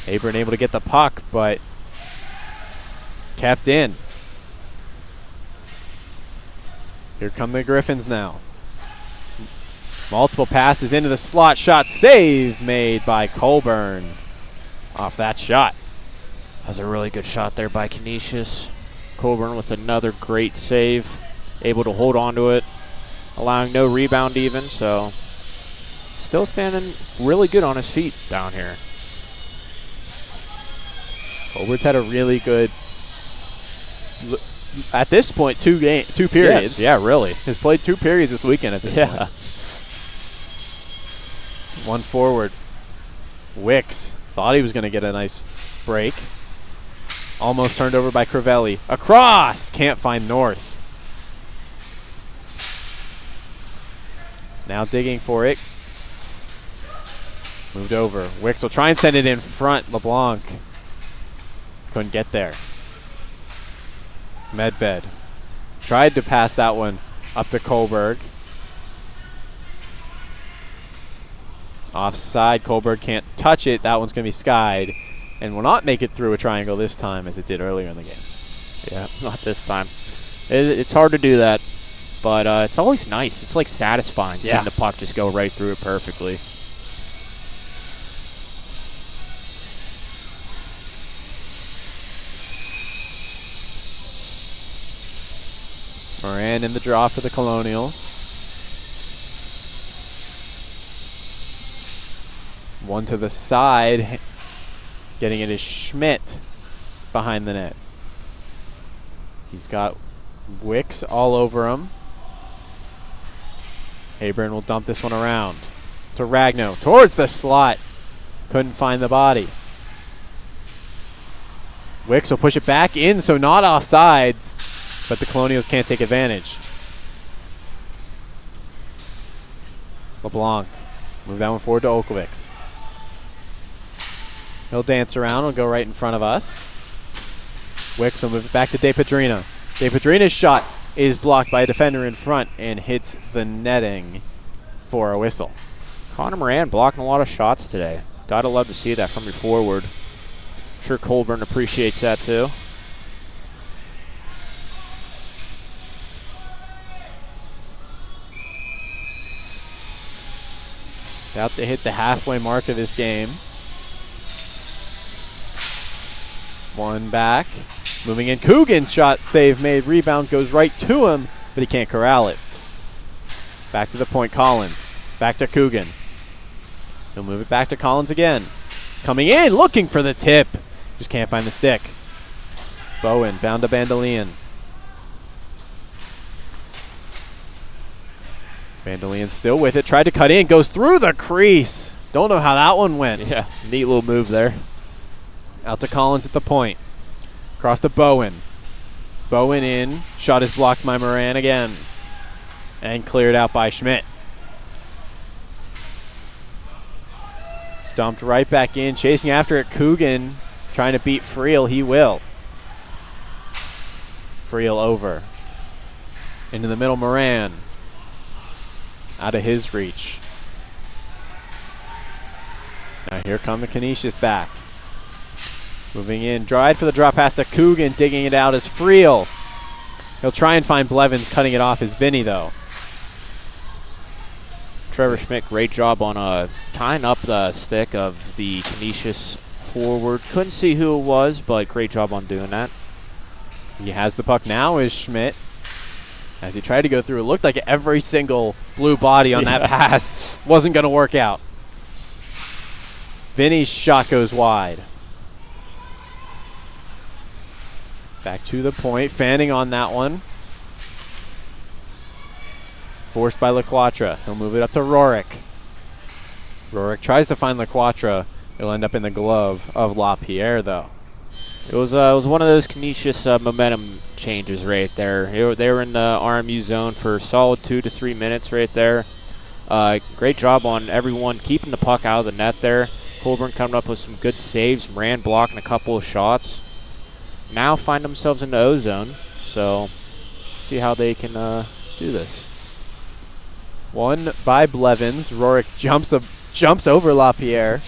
Hayburn able to get the puck, but kept in. Here come the Griffins now. Multiple passes into the slot. Shot save made by Colburn off that shot. That was a really good shot there by Canisius. Colburn with another great save. Able to hold on to it. Allowing no rebound even, so still standing really good on his feet down here. Colburn's had a really good, at this point, two periods. Yes, yeah, really. Has played 2 periods this weekend at this point. One forward. Wicks thought he was going to get a nice break. Almost turned over by Crivelli. Across! Can't find North. Now digging for it. Moved over. Wicks will try and send it in front. LeBlanc couldn't get there. Medved tried to pass that one up to Kohlberg. Offside. Kohlberg can't touch it. That one's going to be skied and will not make it through a triangle this time as it did earlier in the game. Yeah, not this time. It's hard to do that, but it's always nice. It's like satisfying seeing the puck just go right through it perfectly. Moran in the draw for the Colonials. One to the side. Getting it is Schmidt behind the net. He's got Wicks all over him. Hayburn will dump this one around to Ragno. Towards the slot. Couldn't find the body. Wicks will push it back in, so not offsides. But the Colonials can't take advantage. LeBlanc. Move that one forward to Olkovics. He'll dance around. He'll go right in front of us. Wicks will move it back to De Pedrina. De Pedrina's shot is blocked by a defender in front and hits the netting for a whistle. Connor Moran blocking a lot of shots today. Gotta love to see that from your forward. I'm sure Colburn appreciates that too. About to hit the halfway mark of this game. One back. Moving in. Coogan's shot save made. Rebound goes right to him, but he can't corral it. Back to the point. Collins. Back to Coogan. He'll move it back to Collins again. Coming in, looking for the tip. Just can't find the stick. Bowen bound to Bandolian. Bandolian still with it. Tried to cut in. Goes through the crease. Don't know how that one went. Yeah, neat little move there. Out to Collins at the point. Across to Bowen. Bowen in. Shot is blocked by Moran again. And cleared out by Schmidt. Dumped right back in. Chasing after it, Coogan. Trying to beat Friel. He will. Friel over. Into the middle, Moran. Out of his reach. Now here come the Canisius back. Moving in. Dried for the drop pass to Coogan. Digging it out is Friel. He'll try and find Blevins. Cutting it off is Vinny, though. Trevor Schmidt, great job on tying up the stick of the Canisius forward. Couldn't see who it was, but great job on doing that. He has the puck now, is Schmidt. As he tried to go through, it looked like every single blue body on that pass wasn't going to work out. Vinny's shot goes wide. Back to the point, Fanning on that one. Forced by LaQuatra. He'll move it up to Rorik. Rorik tries to find LaQuatra. It'll end up in the glove of LaPierre, though. It was one of those Canisius momentum changes right there. They were in the RMU zone for a solid 2 to 3 minutes right there. Great job on everyone keeping the puck out of the net there. Colburn coming up with some good saves. Moran blocking a couple of shots. Now find themselves in the O zone. So see how they can do this. One by Blevins. Rorik jumps over LaPierre.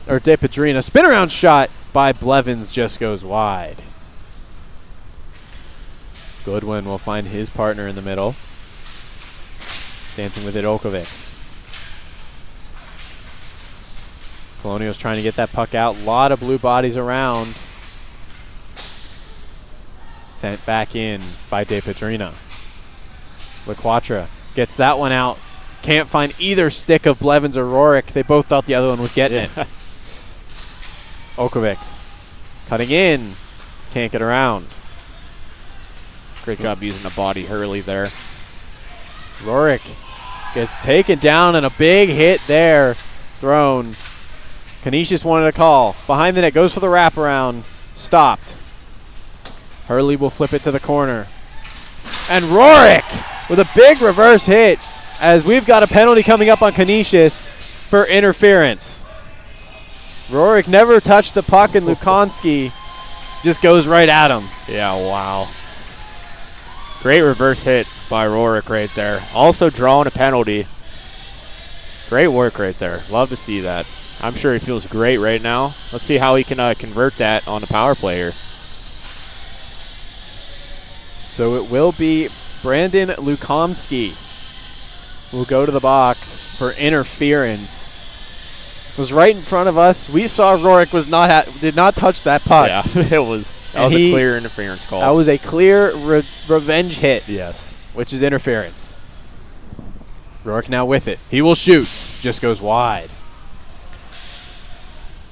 Or De Pedrina. Spin around shot by Blevins just goes wide. Goodwin will find his partner in the middle. Dancing with it, Okovics. Colonials trying to get that puck out. A lot of blue bodies around. Sent back in by De Pedrina. LaQuatra gets that one out. Can't find either stick of Blevins or Rorik. They both thought the other one was getting it. Okovics cutting in. Can't get around. Great job using the body Hurley there. Rorik gets taken down and a big hit there. Thrown. Canisius wanted a call. Behind the net, goes for the wraparound. Stopped. Hurley will flip it to the corner. And Rorik with a big reverse hit as we've got a penalty coming up on Canisius for interference. Rorik never touched the puck, and Lukanski just goes right at him. Yeah, wow. Great reverse hit by Rorik right there. Also drawing a penalty. Great work right there. Love to see that. I'm sure he feels great right now. Let's see how he can convert that on the power play here. So it will be Brandon Lukanski who will go to the box for interference. It was right in front of us. We saw Rorik did not touch that puck. Yeah, that was a clear interference call. That was a clear revenge hit. Yes. Which is interference. Rorik now with it. He will shoot. Just goes wide.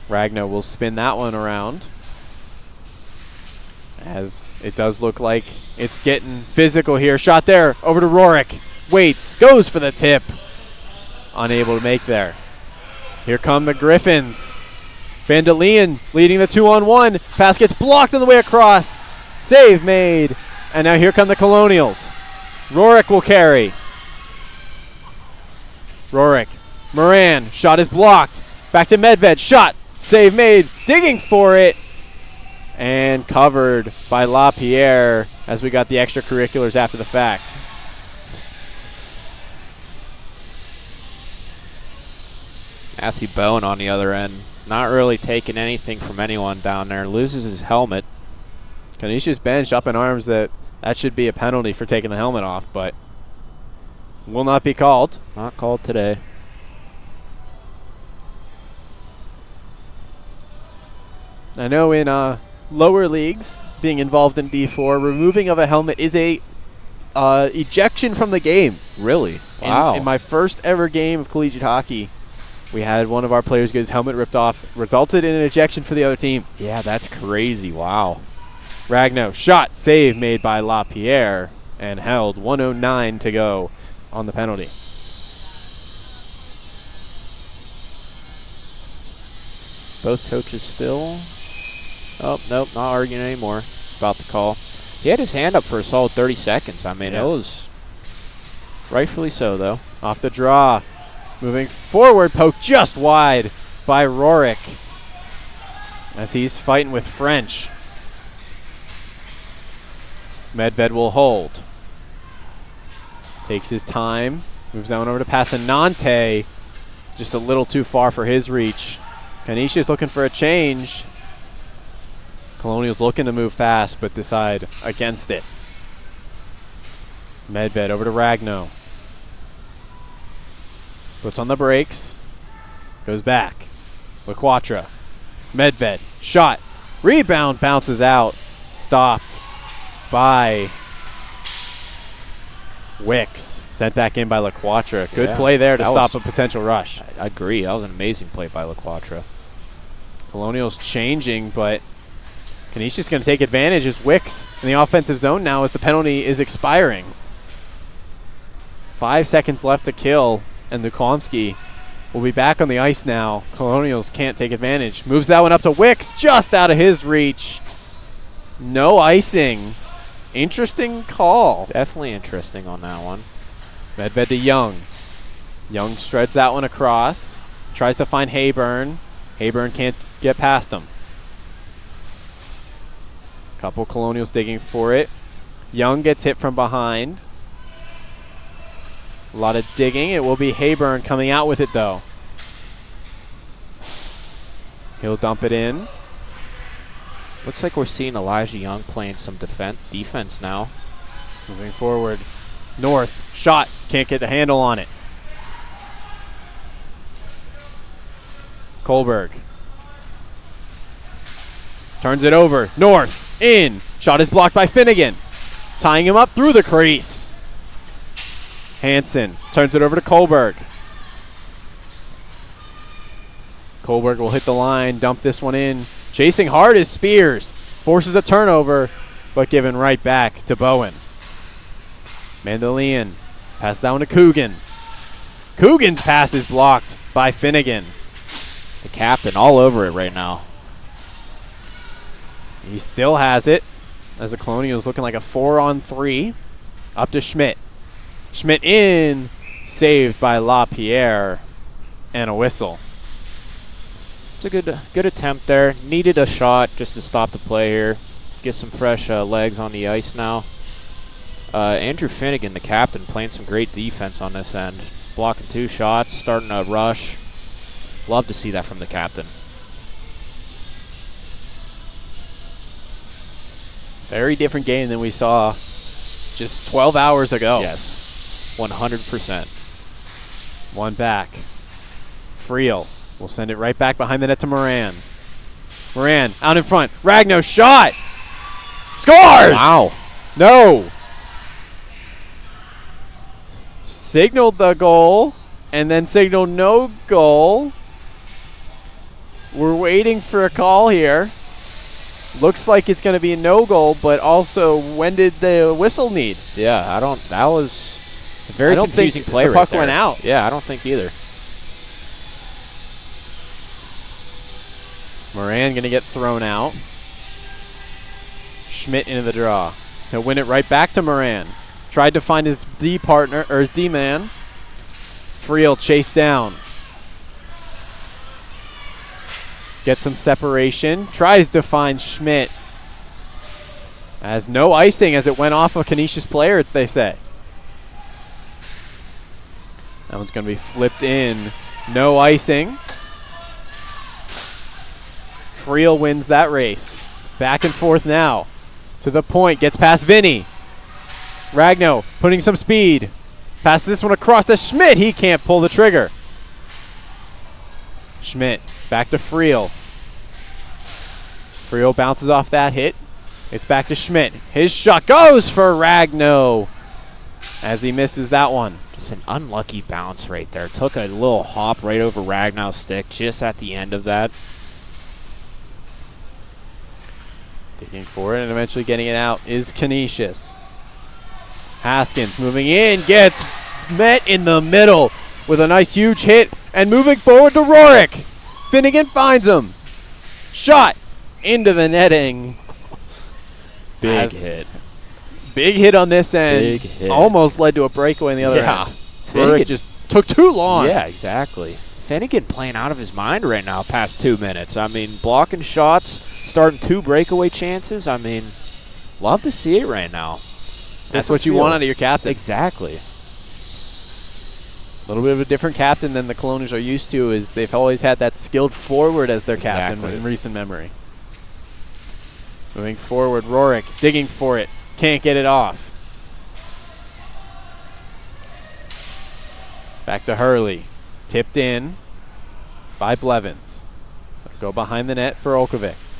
Ragno will spin that one around. As it does look like it's getting physical here. Shot there. Over to Rorik. Waits. Goes for the tip. Unable to make there. Here come the Griffins. Bandelian leading the 2-on-1. Pass gets blocked on the way across. Save made. And now here come the Colonials. Rorik will carry. Rorik. Moran. Shot is blocked. Back to Medved. Shot. Save made. Digging for it. And covered by LaPierre as we got the extracurriculars after the fact. Matthew Bowen on the other end. Not really taking anything from anyone down there. Loses his helmet. Canisius bench up in arms that should be a penalty for taking the helmet off, but will not be called. Not called today. I know in lower leagues, being involved in D4, removing of a helmet is a ejection from the game. Really? Wow. In my first ever game of collegiate hockey, we had one of our players get his helmet ripped off. Resulted in an ejection for the other team. Yeah, that's crazy. Wow. Ragno, shot, save made by LaPierre, and held. 1:09 to go on the penalty. Both coaches still. Oh, nope, not arguing anymore about the call. He had his hand up for a solid 30 seconds. I mean, Yeah. it was rightfully so, though. Off the draw. Moving forward, poke just wide by Rorik as he's fighting with French. Medved will hold. Takes his time. Moves down over to Passanante. Just a little too far for his reach. Canisius looking for a change. Colonials looking to move fast, but decide against it. Medved over to Ragno. Puts on the brakes. Goes back. LaQuatra. Medved. Shot. Rebound. Bounces out. Stopped by Wicks. Sent back in by LaQuatra. Good play there to stop a potential rush. I agree. That was an amazing play by LaQuatra. Colonials changing, but Canisius going to take advantage as Wicks in the offensive zone now as the penalty is expiring. 5 seconds left to kill, and Lukomsky will be back on the ice now. Colonials can't take advantage. Moves that one up to Wicks, just out of his reach. No icing. Interesting call. Definitely interesting on that one. Medved to Young. Young spreads that one across. Tries to find Hayburn. Hayburn can't get past him. Couple Colonials digging for it. Young gets hit from behind. A lot of digging. It will be Hayburn coming out with it, though. He'll dump it in. Looks like we're seeing Elijah Young playing some defense now. Moving forward. North. Shot. Can't get the handle on it. Kohlberg. Turns it over. North. In. Shot is blocked by Finnegan. Tying him up through the crease. Hansen turns it over to Kohlberg. Kohlberg will hit the line, dump this one in. Chasing hard is Spears. Forces a turnover, but given right back to Bowen. Mandelian. Pass down to Coogan. Coogan's pass is blocked by Finnegan. The captain all over it right now. He still has it as the Colonials looking like a 4-on-3. Up to Schmidt. Schmidt in. Saved by LaPierre. And a whistle. It's a good attempt there. Needed a shot just to stop the play here. Get some fresh legs on the ice now. Andrew Finnegan, the captain, playing some great defense on this end. Blocking 2 shots, starting a rush. Love to see that from the captain. Very different game than we saw just 12 hours ago. Yes, 100%. One back. Friel will send it right back behind the net to Moran. Moran out in front. Ragno shot. Scores! Wow. No. Signaled the goal and then signaled no goal. We're waiting for a call here. Looks like it's going to be a no goal, but also when did the whistle need? Yeah, that was a very confusing play the right puck there. went out. Yeah, I don't think either. Moran going to get thrown out. Schmidt into the draw. He'll win it right back to Moran. Tried to find his D partner, or his D man. Friel chased down. Gets some separation. Tries to find Schmidt. As no icing as it went off a Canisius player, they say. That one's going to be flipped in. No icing. Friel wins that race. Back and forth now. To the point. Gets past Vinny. Ragno putting some speed. Passes this one across to Schmidt. He can't pull the trigger. Schmidt back to Friel. Friel bounces off that hit. It's back to Schmidt. His shot goes for Ragno as he misses that one. Just an unlucky bounce right there. Took a little hop right over Ragnow's stick just at the end of that. Digging for it and eventually getting it out is Canisius. Haskins moving in, gets met in the middle with a nice huge hit and moving forward to Rorik. Finnegan finds him. Shot into the netting. Big hit. Big hit on this end. Big hit. Almost led to a breakaway in the other end. Rorik just took too long. Yeah, exactly. Finnegan playing out of his mind right now past 2 minutes. I mean, blocking shots, starting 2 breakaway chances. I mean, love to see it right now. That's what you want out of your captain. Exactly. A little bit of a different captain than the Colonials are used to, is they've always had that skilled forward as their captain in recent memory. Moving forward, Rorik digging for it. Can't get it off. Back to Hurley. Tipped in by Blevins. Go behind the net for Olkovics.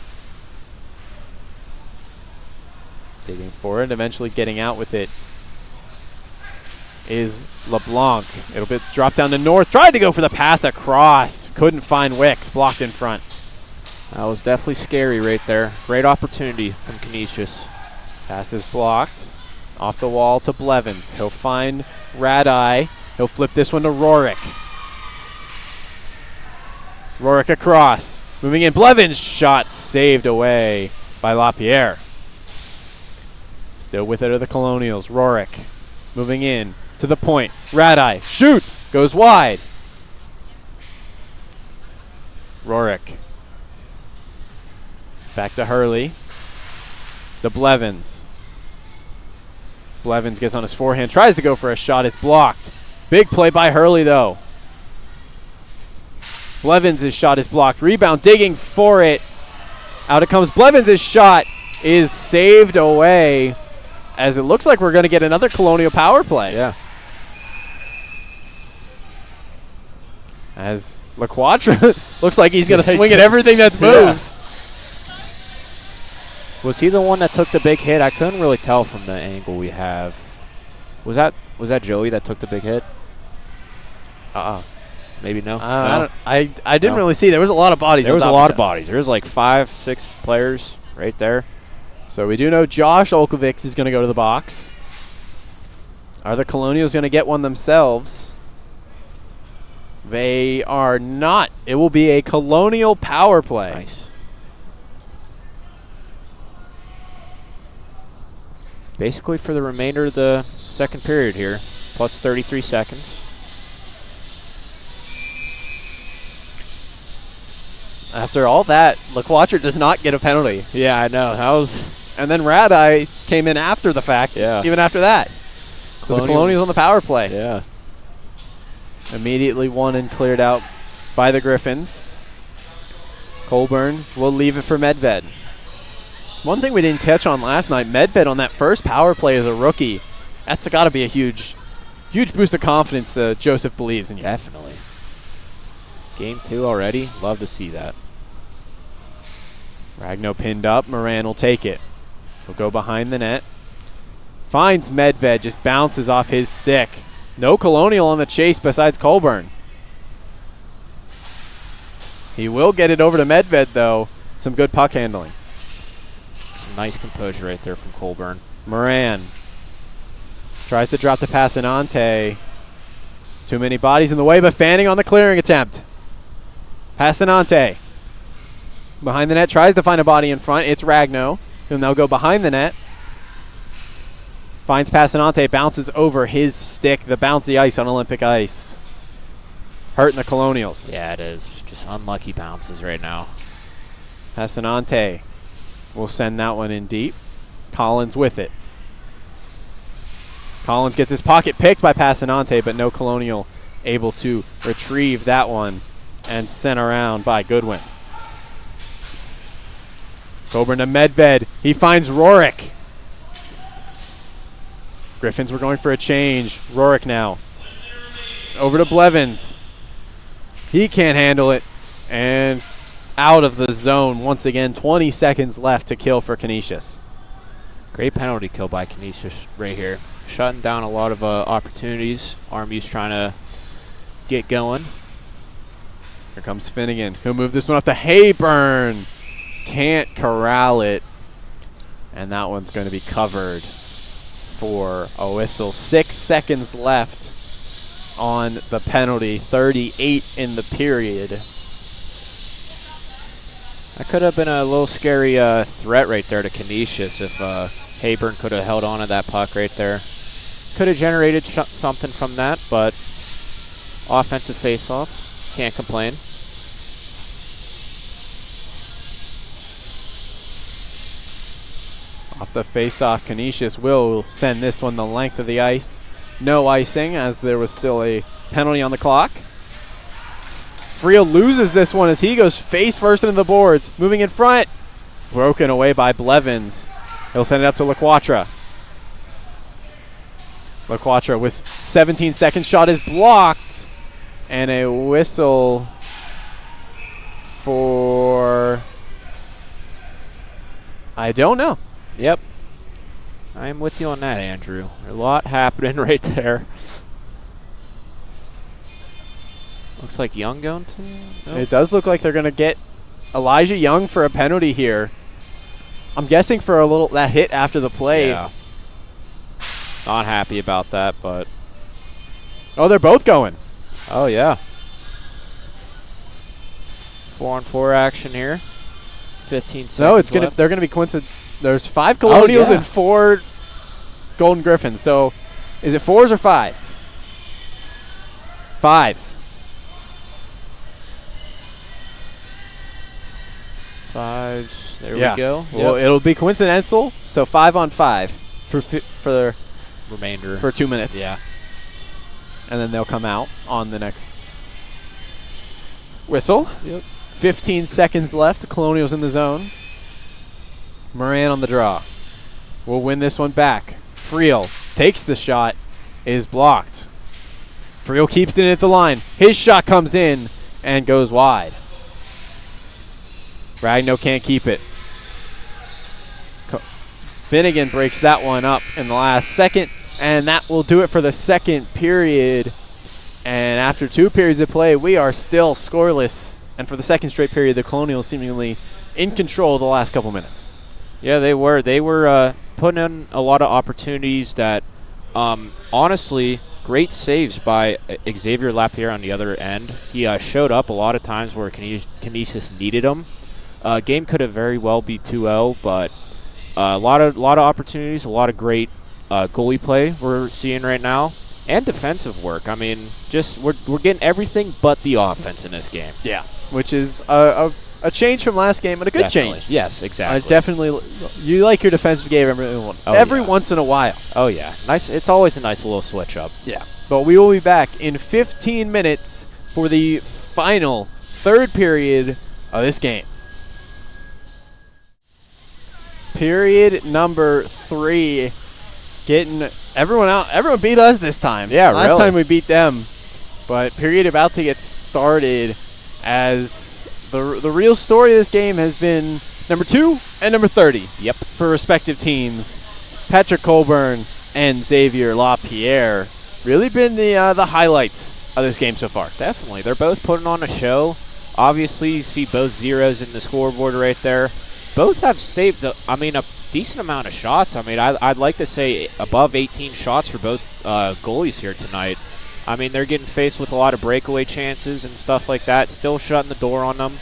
Digging for it, eventually getting out with it is LeBlanc. It'll be dropped down to North. Tried to go for the pass across. Couldn't find Wicks. Blocked in front. That was definitely scary right there. Great opportunity from Canisius. Pass is blocked. Off the wall to Blevins. He'll find Radai. He'll flip this one to Rorik. Rorik across. Moving in. Blevins' shot saved away by LaPierre. Still with it are the Colonials. Rorik moving in to the point. Radai shoots. Goes wide. Rorik. Back to Hurley. To Blevins. Blevins gets on his forehand. Tries to go for a shot. It's blocked. Big play by Hurley, though. Blevins' shot is blocked. Rebound, digging for it. Out it comes. Blevins' shot is saved away, as it looks like we're going to get another Colonial power play. Yeah. As LaQuatra looks like he's going to swing at everything that moves. Was he the one that took the big hit? I couldn't really tell from the angle we have. Was that Joey that took the big hit? Maybe no. I didn't really see. There was a lot of bodies. There was a lot of bodies. There was like 5, 6 players right there. So we do know Josh Olkovics is going to go to the box. Are the Colonials going to get one themselves? They are not. It will be a Colonial power play. Nice. Basically for the remainder of the second period here, plus 33 seconds. After all that, LaQuatra does not get a penalty. Yeah, I know. That was. And then Radai came in after the fact, even after that. So the Colonials on the power play. Yeah. Immediately won and cleared out by the Griffins. Colburn will leave it for Medved. One thing we didn't touch on last night, Medved on that first power play as a rookie, that's got to be a huge boost of confidence that Joseph believes in you. Definitely. Game 2 already. Love to see that. Ragno pinned up. Moran will take it. He'll go behind the net. Finds Medved, just bounces off his stick. No Colonial on the chase besides Colburn. He will get it over to Medved, though. Some good puck handling. Some nice composure right there from Colburn. Moran tries to drop the pass in Ante. Too many bodies in the way, but Fanning on the clearing attempt. Pass in Ante. Behind the net, tries to find a body in front. It's Ragno. He'll now go behind the net. Finds Passanante, bounces over his stick, the bouncy ice on Olympic ice. Hurting the Colonials. Yeah, it is. Just unlucky bounces right now. Passanante will send that one in deep. Collins with it. Collins gets his pocket picked by Passanante, but no Colonial able to retrieve that one and sent around by Goodwin. Coburn to Medved. He finds Rorik. Griffins were going for a change. Rorik now. Over to Blevins. He can't handle it. And out of the zone once again. 20 seconds left to kill for Canisius. Great penalty kill by Canisius right here. Shutting down a lot of opportunities. Army's trying to get going. Here comes Finnegan. He'll move this one up to Hayburn. Can't corral it. And that one's going to be covered for a whistle. 6 seconds left on the penalty. 38 in the period. That could have been a little scary threat right there to Canisius if Hayburn could have held on to that puck right there. Could have generated something from that, but offensive face-off. Can't complain. Off the face-off, Canisius will send this one the length of the ice. No icing, as there was still a penalty on the clock. Friel loses this one as he goes face first into the boards. Moving in front. Broken away by Blevins. He'll send it up to LaQuatra. LaQuatra with 17 seconds. Shot is blocked. And a whistle for... I don't know. Yep. I'm with you on that, Andrew. A lot happening right there. Looks like Young going to... Nope. It does look like they're going to get Elijah Young for a penalty here. I'm guessing for a little that hit after the play. Yeah. Not happy about that, but... Oh, they're both going. Oh, yeah. 4-on-4 action here. 15 seconds No, it's left. they're going to be coincident. There's 5 Colonials yeah. and 4 Golden Griffins. So is it 4s or 5s? 5s. 5s. There Yeah. we go. Well, Yep. it'll be coincidental. So 5-on-5 for Remainder. for 2 minutes. Yeah. And then they'll come out on the next whistle. Yep. 15 seconds left. The Colonials in the zone. Moran on the draw. Will win this one back. Friel takes the shot. Is blocked. Friel keeps it at the line. His shot comes in and goes wide. Ragno can't keep it. Finnegan breaks that one up in the last second, and that will do it for the second period. And after 2 periods of play, we are still scoreless. And for the second straight period, the Colonials seemingly in control the last couple minutes. Yeah, they were. They were putting in a lot of opportunities that, honestly, great saves by Xavier Lapierre on the other end. He showed up a lot of times where Canisius needed him. Game could have very well be 2-0, but a lot of opportunities, a lot of great goalie play we're seeing right now, and defensive work. I mean, just we're getting everything but the offense in this game. Yeah, which is a change from last game, and a good Definitely. change. Yes, exactly. Definitely, you like your defensive game every once in a while. Oh yeah, nice. It's always a nice little switch up. Yeah, but we will be back in 15 minutes for the final 3rd period of this game. Period number 3. Getting everyone out. Everyone beat us this time. Yeah, Last really. time we beat them. But period about to get started, as the real story of this game has been number 2 and number 30. Yep. For respective teams. Patrick Colburn and Xavier Lapierre really been the highlights of this game so far. Definitely. They're both putting on a show. Obviously, you see both zeros in the scoreboard right there. Both have saved, a decent amount of shots. I mean, I'd like to say above 18 shots for both goalies here tonight. I mean, they're getting faced with a lot of breakaway chances and stuff like that, still shutting the door on them.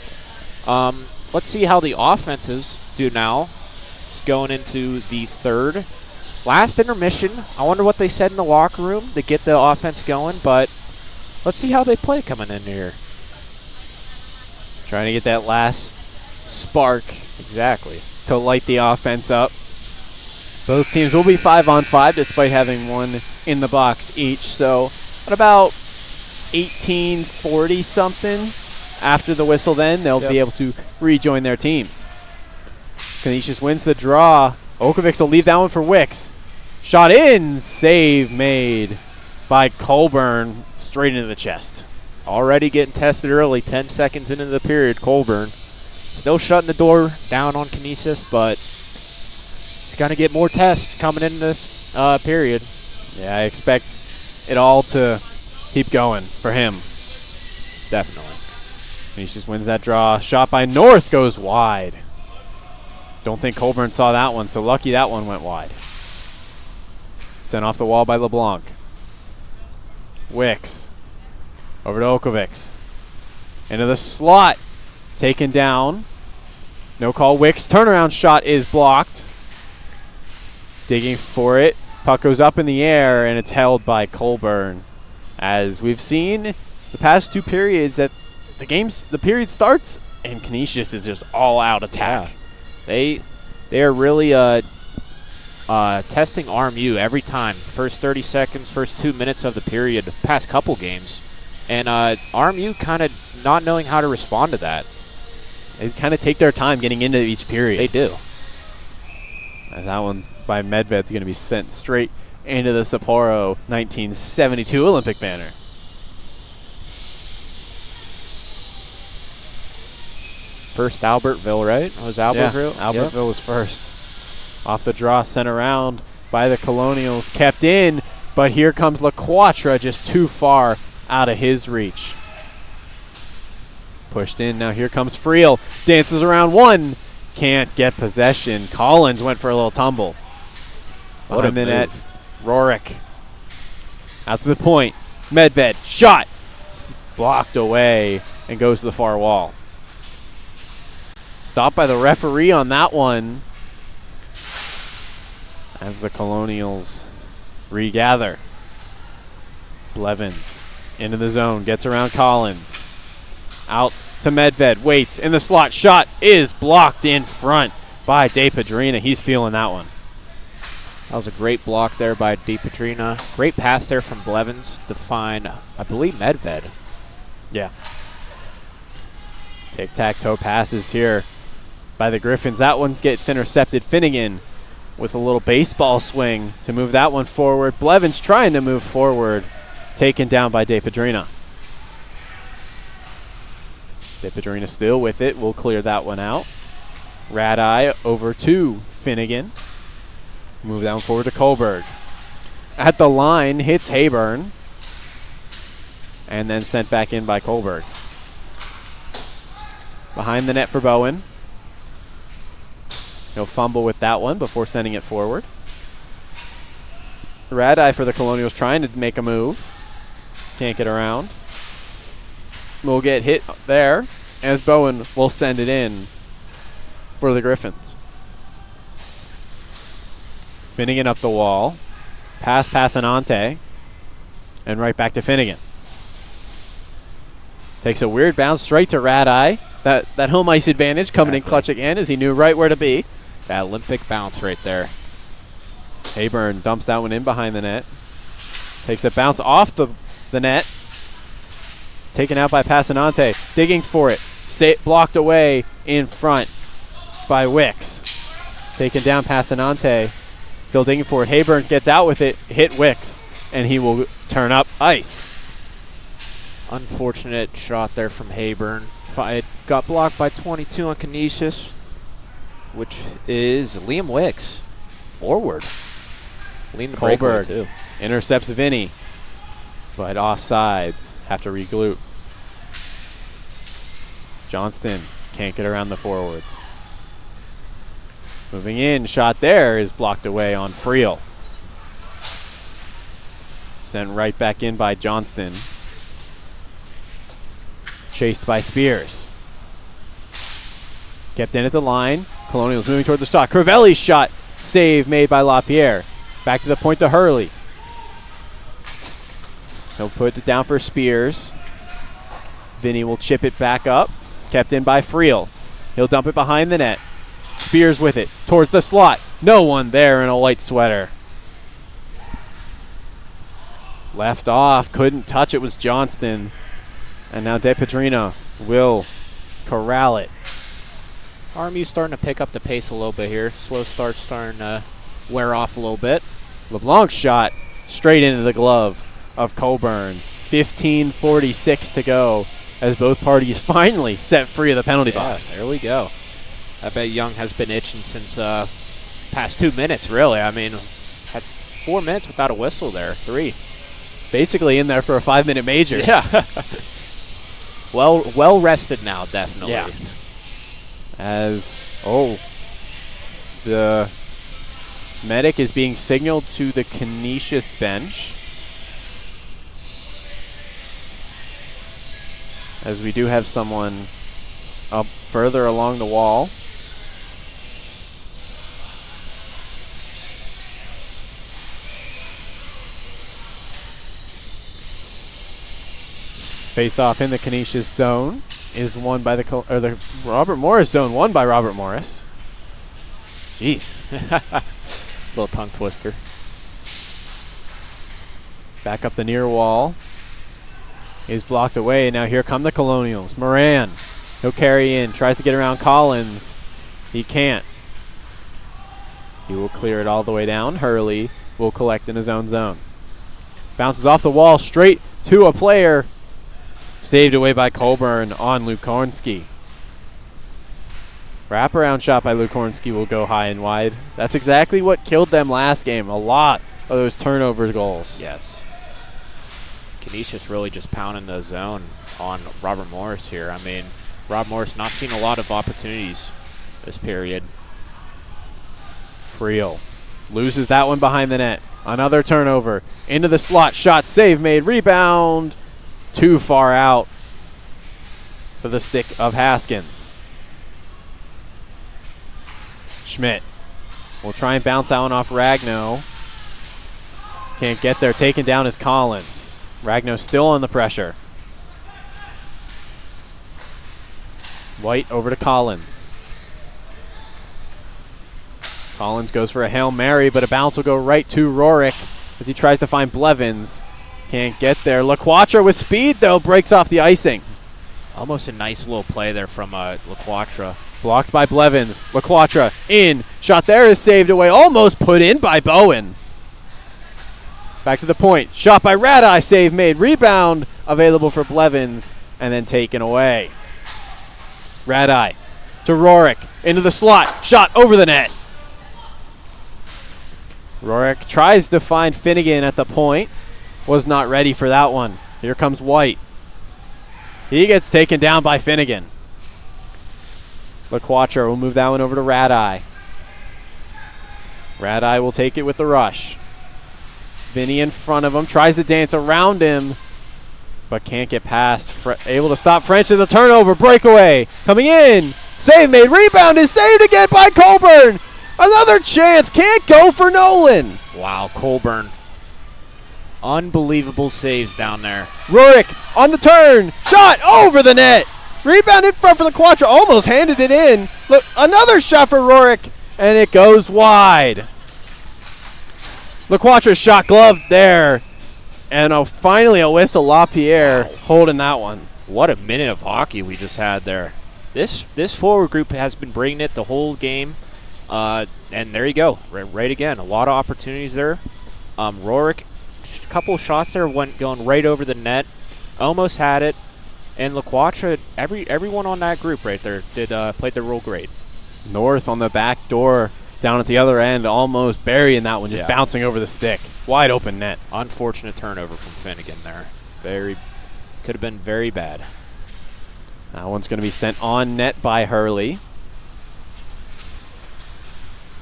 Let's see how the offenses do now. Just going into the 3rd. Last intermission. I wonder what they said in the locker room to get the offense going, but let's see how they play coming in here. Trying to get that last spark. Exactly. To light the offense up. Both teams will be 5-on-5 despite having one in the box each. So at about 18:40 something after the whistle, then they'll be able to rejoin their teams. Canisius wins the draw. Okovics will leave that one for Wicks. Shot in. Save made by Colburn straight into the chest. Already getting tested early, 10 seconds into the period, Colburn. Still shutting the door down on Canisius, but he's going to get more tests coming in this period. Yeah, I expect it all to keep going for him. Definitely. Canisius wins that draw. Shot by North goes wide. Don't think Colburn saw that one, so lucky that one went wide. Sent off the wall by LeBlanc. Wicks. Over to Okovics. Into the slot. Taken down. No call. Wicks' turnaround shot is blocked. Digging for it. Puck goes up in the air, and it's held by Colburn. As we've seen the past 2 periods that the period starts, and Canisius is just all-out attack. Yeah. They are really testing RMU every time. First 30 seconds, first 2 minutes of the period, past couple games. And RMU kind of not knowing how to respond to that. They kind of take their time getting into each period. They do. As that one by Medved's going to be sent straight into the Sapporo 1972 Olympic banner. First Albertville, right? Was Albertville? Yeah, Albertville was first. Off the draw, sent around by the Colonials. Kept in, but here comes LaQuatra just too far out of his reach. Pushed in, now here comes Friel. Dances around one. Can't get possession. Collins went for a little tumble. Behind the net, Rorik. Out to the point. Medved, shot. Blocked away and goes to the far wall. Stopped by the referee on that one. As the Colonials regather. Blevins into the zone, gets around Collins. Out to Medved, waits in the slot. Shot is blocked in front by De Pedrina. He's feeling that one. That was a great block there by De Pedrina. Great pass there from Blevins to find, I believe, Medved. Yeah. Tic-tac-toe passes here by the Griffins. That one gets intercepted. Finnegan with a little baseball swing to move that one forward. Blevins trying to move forward. Taken down by De Pedrina. De Pedrina still with it. We'll clear that one out. Radeye over to Finnegan. Move that one forward to Kohlberg. At the line, hits Hayburn. And then sent back in by Kohlberg. Behind the net for Bowen. He'll fumble with that one before sending it forward. Radeye for the Colonials trying to make a move. Can't get around. Will get hit there as Bowen will send it in for the Griffins. Finnegan up the wall. Pass Passanante. And right back to Finnegan. Takes a weird bounce straight to Radeye. That home ice advantage coming in clutch again as he knew right where to be. That Olympic bounce right there. Hayburn dumps that one in behind the net. Takes a bounce off the net. Taken out by Passanante. Digging for it. Blocked away in front by Wicks. Taken down Passanante. Still digging for it. Hayburn gets out with it. Hit Wicks. And he will turn up ice. Unfortunate shot there from Hayburn. It got blocked by 22 on Canisius, which is Liam Wicks. Forward. Lean the breakaway too. Intercepts Vinny. But offsides. Have to reglute. Johnston can't get around the forwards. Moving in. Shot there is blocked away on Friel. Sent right back in by Johnston. Chased by Spears. Kept in at the line. Colonials moving toward the shot. Crivelli's shot. Save made by LaPierre. Back to the point to Hurley. He'll put it down for Spears. Vinny will chip it back up. Kept in by Friel. He'll dump it behind the net. Spears with it. Towards the slot. No one there in a white sweater. Left off. Couldn't touch it was Johnston. And now De Pedrina will corral it. RMU starting to pick up the pace a little bit here. Slow start starting to wear off a little bit. LeBlanc shot straight into the glove of Colburn. 15:46 to go as both parties finally set free of the penalty box. There we go. I bet Young has been itching since past 2 minutes, really. I mean, had 4 minutes without a whistle there. 3. Basically in there for a 5-minute major. Yeah. Well rested now, definitely. Yeah. As, the medic is being signaled to the Canisius bench. As we do have someone up further along the wall. Face off in the Canisius zone is won by the Robert Morris zone, won by Robert Morris. Jeez. Little tongue twister. Back up the near wall. Is blocked away. Now here come the Colonials. Moran. He'll carry in. Tries to get around Collins. He can't. He will clear it all the way down. Hurley will collect in his own zone. Bounces off the wall straight to a player. Saved away by Colburn on Lukornski. Wraparound shot by Lukornski will go high and wide. That's exactly what killed them last game. A lot of those turnover goals. Yes. Canisius really just pounding the zone on Robert Morris here. I mean, Rob Morris not seeing a lot of opportunities this period. Friel loses that one behind the net. Another turnover. Into the slot. Shot, save made. Rebound. Too far out for the stick of Haskins. Schmidt will try and bounce that one off Ragno. Can't get there. Taken down is Collins. Ragno still on the pressure. White over to Collins. Collins goes for a Hail Mary, but a bounce will go right to Rorick as he tries to find Blevins. Can't get there. LaQuatra with speed, though, breaks off the icing. Almost a nice little play there from LaQuatra. Blocked by Blevins. LaQuatra in. Shot there is saved away. Almost put in by Bowen. Back to the point. Shot by Radai. Save made. Rebound available for Blevins and then taken away. Radai to Rorick. Into the slot. Shot over the net. Rorick tries to find Finnegan at the point. Was not ready for that one. Here comes White. He gets taken down by Finnegan. LaQuatra will move that one over to Radai. Radai will take it with the rush. Vinny in front of him. Tries to dance around him, but can't get past. Able to stop French as a turnover. Breakaway. Coming in. Save made. Rebound is saved again by Colburn. Another chance. Can't go for Nolan. Wow, Colburn. Unbelievable saves down there. Rurick on the turn. Shot over the net. Rebound in front for LaQuatra. Almost handed it in. Look, another shot for Rurick, and it goes wide. LaQuatra's shot gloved there. And finally a whistle. LaPierre holding that one. What a minute of hockey we just had there. This forward group has been bringing it the whole game. And there you go. Right again. A lot of opportunities there. Rorick, a couple of shots there going right over the net. Almost had it. And LaQuatra, everyone on that group right there played their role great. North on the back door, down at the other end, almost burying that one, just bouncing over the stick. Wide open net. Unfortunate turnover from Finnegan there. Could have been very bad. That one's going to be sent on net by Hurley.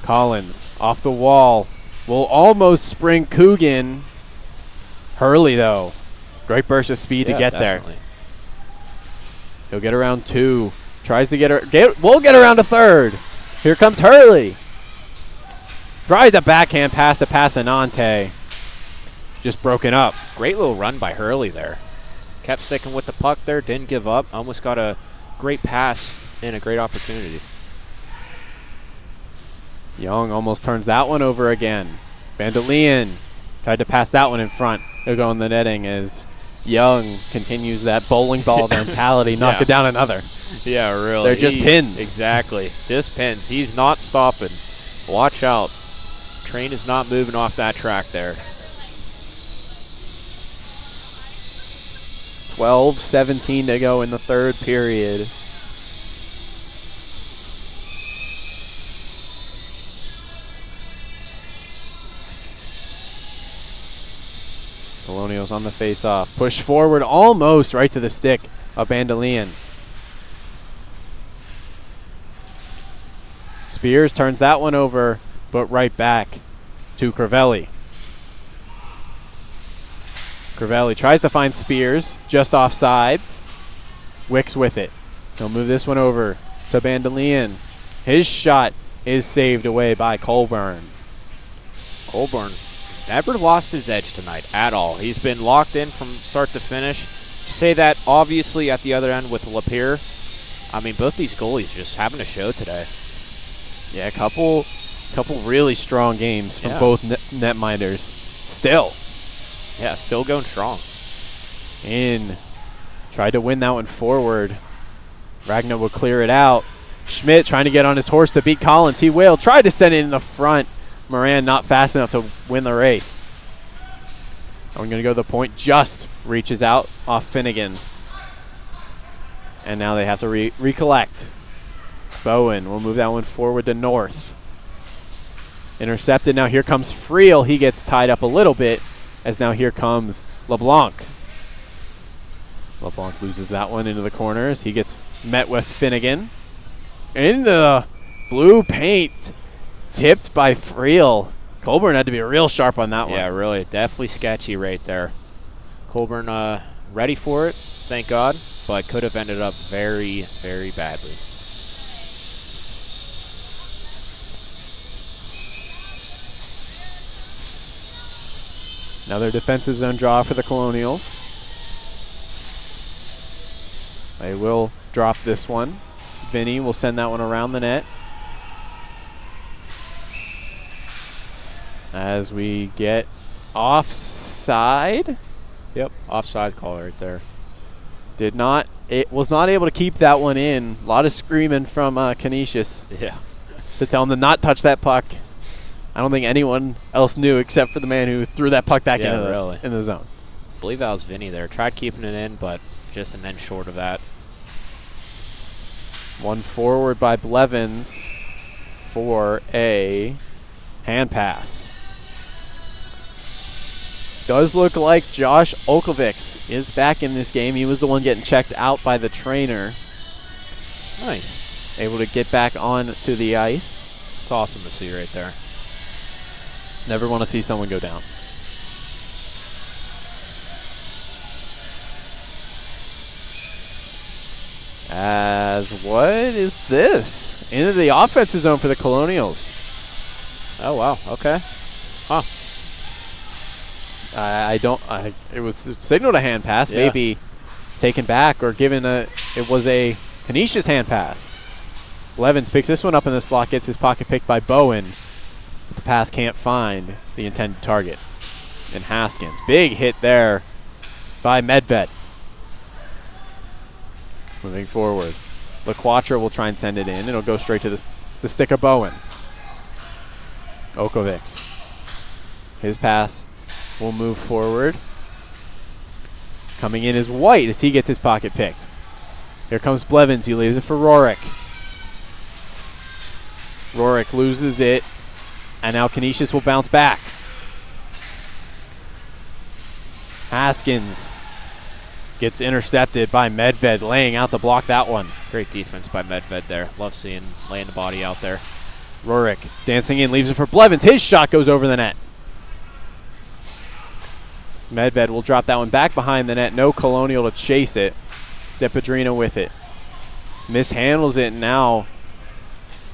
Collins off the wall. Will almost spring Coogan. Hurley, though. Great burst of speed to get definitely there. He'll get around two. Tries to we'll get around to third. Here comes Hurley. Tries a backhand pass to Passanante. Just broken up. Great little run by Hurley there. Kept sticking with the puck there. Didn't give up. Almost got a great pass and a great opportunity. Young almost turns that one over again. Bandolian tried to pass that one in front. He'll go in the netting as Young continues that bowling ball mentality. Knock it down another. Yeah, really. They're just pins. Exactly. Just pins. He's not stopping. Watch out. Train is not moving off that track there. 12:17 to go in the third period. Colonials on the face-off. Push forward almost right to the stick of Bandolian. Spears turns that one over, but right back to Crivelli. Crivelli tries to find Spears, just off sides. Wicks with it. He'll move this one over to Bandolian. His shot is saved away by Colburn. Colburn never lost his edge tonight at all. He's been locked in from start to finish. Say that obviously at the other end with Lapeer. I mean, both these goalies just having a show today. Yeah, a couple really strong games from both netminders. Still. Yeah, still going strong. Tried to win that one forward. Ragnar will clear it out. Schmidt trying to get on his horse to beat Collins. He will. Tried to send it in the front. Moran not fast enough to win the race. I'm going to go to the point. Just reaches out off Finnegan. And now they have to recollect. Bowen will move that one forward to North. Intercepted. Now here comes Friel. He gets tied up a little bit as now here comes LeBlanc. LeBlanc loses that one into the corners. He gets met with Finnegan. In the blue paint. Tipped by Friel. Colburn had to be real sharp on that one. Yeah, really. Definitely sketchy right there. Colburn ready for it, thank God, but could have ended up very, very badly. Another defensive zone draw for the Colonials. They will drop this one. Vinny will send that one around the net. As we get offside. Yep, offside call right there. Was not able to keep that one in. A lot of screaming from Canisius. Yeah. To tell him to not touch that puck. I don't think anyone else knew except for the man who threw that puck back in the zone. I believe that was Vinny there. Tried keeping it in, but just an end short of that. One forward by Blevins for a hand pass. Does look like Josh Olkovics is back in this game. He was the one getting checked out by the trainer. Nice. Able to get back on to the ice. It's awesome to see right there. Never want to see someone go down. As what is this? Into the offensive zone for the Colonials. Oh, wow. Okay. Huh. It was signaled a hand pass, maybe taken back or given it was a Canisius hand pass. Blevins picks this one up in the slot, gets his pocket picked by Bowen. But the pass can't find the intended target. And Haskins, big hit there by Medved. Moving forward. LaQuatra will try and send it in. It'll go straight to the stick of Bowen. Okovics. His pass will move forward. Coming in is White as he gets his pocket picked. Here comes Blevins. He leaves it for Rorik. Rorik loses it. And now Canisius will bounce back. Haskins gets intercepted by Medved, laying out to block that one. Great defense by Medved there. Love seeing laying the body out there. Rorik dancing in, leaves it for Blevins. His shot goes over the net. Medved will drop that one back behind the net. No Colonial to chase it. DePedrino with it. Mishandles it now.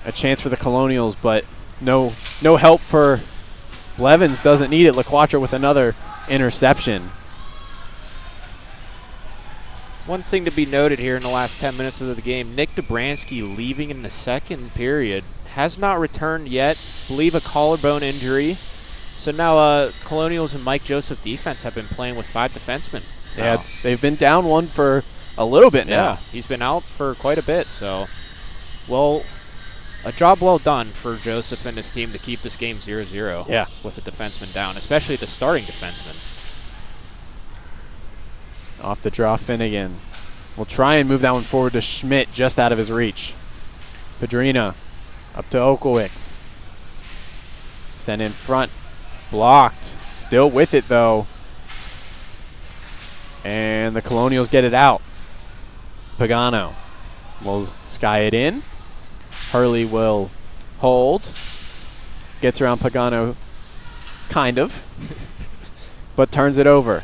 A chance for the Colonials, but no help for Blevins. Doesn't need it. LaQuatra with another interception. One thing to be noted here in the last 10 minutes of the game, Nick Dobransky leaving in the second period. Has not returned yet. Believe a collarbone injury. So now Colonials and Mike Joseph defense have been playing with 5 defensemen. Yeah, they've been down one for a little bit now. Yeah, he's been out for quite a bit. So, a job well done for Joseph and his team to keep this game 0-0 with a defenseman down, especially the starting defenseman. Off the draw, Finnegan. We'll try and move that one forward to Schmidt, just out of his reach. Pedrina up to Okowics. Sent in front. Blocked. Still with it, though. And the Colonials get it out. Pagano will sky it in. Hurley will hold. Gets around Pagano, kind of. But turns it over.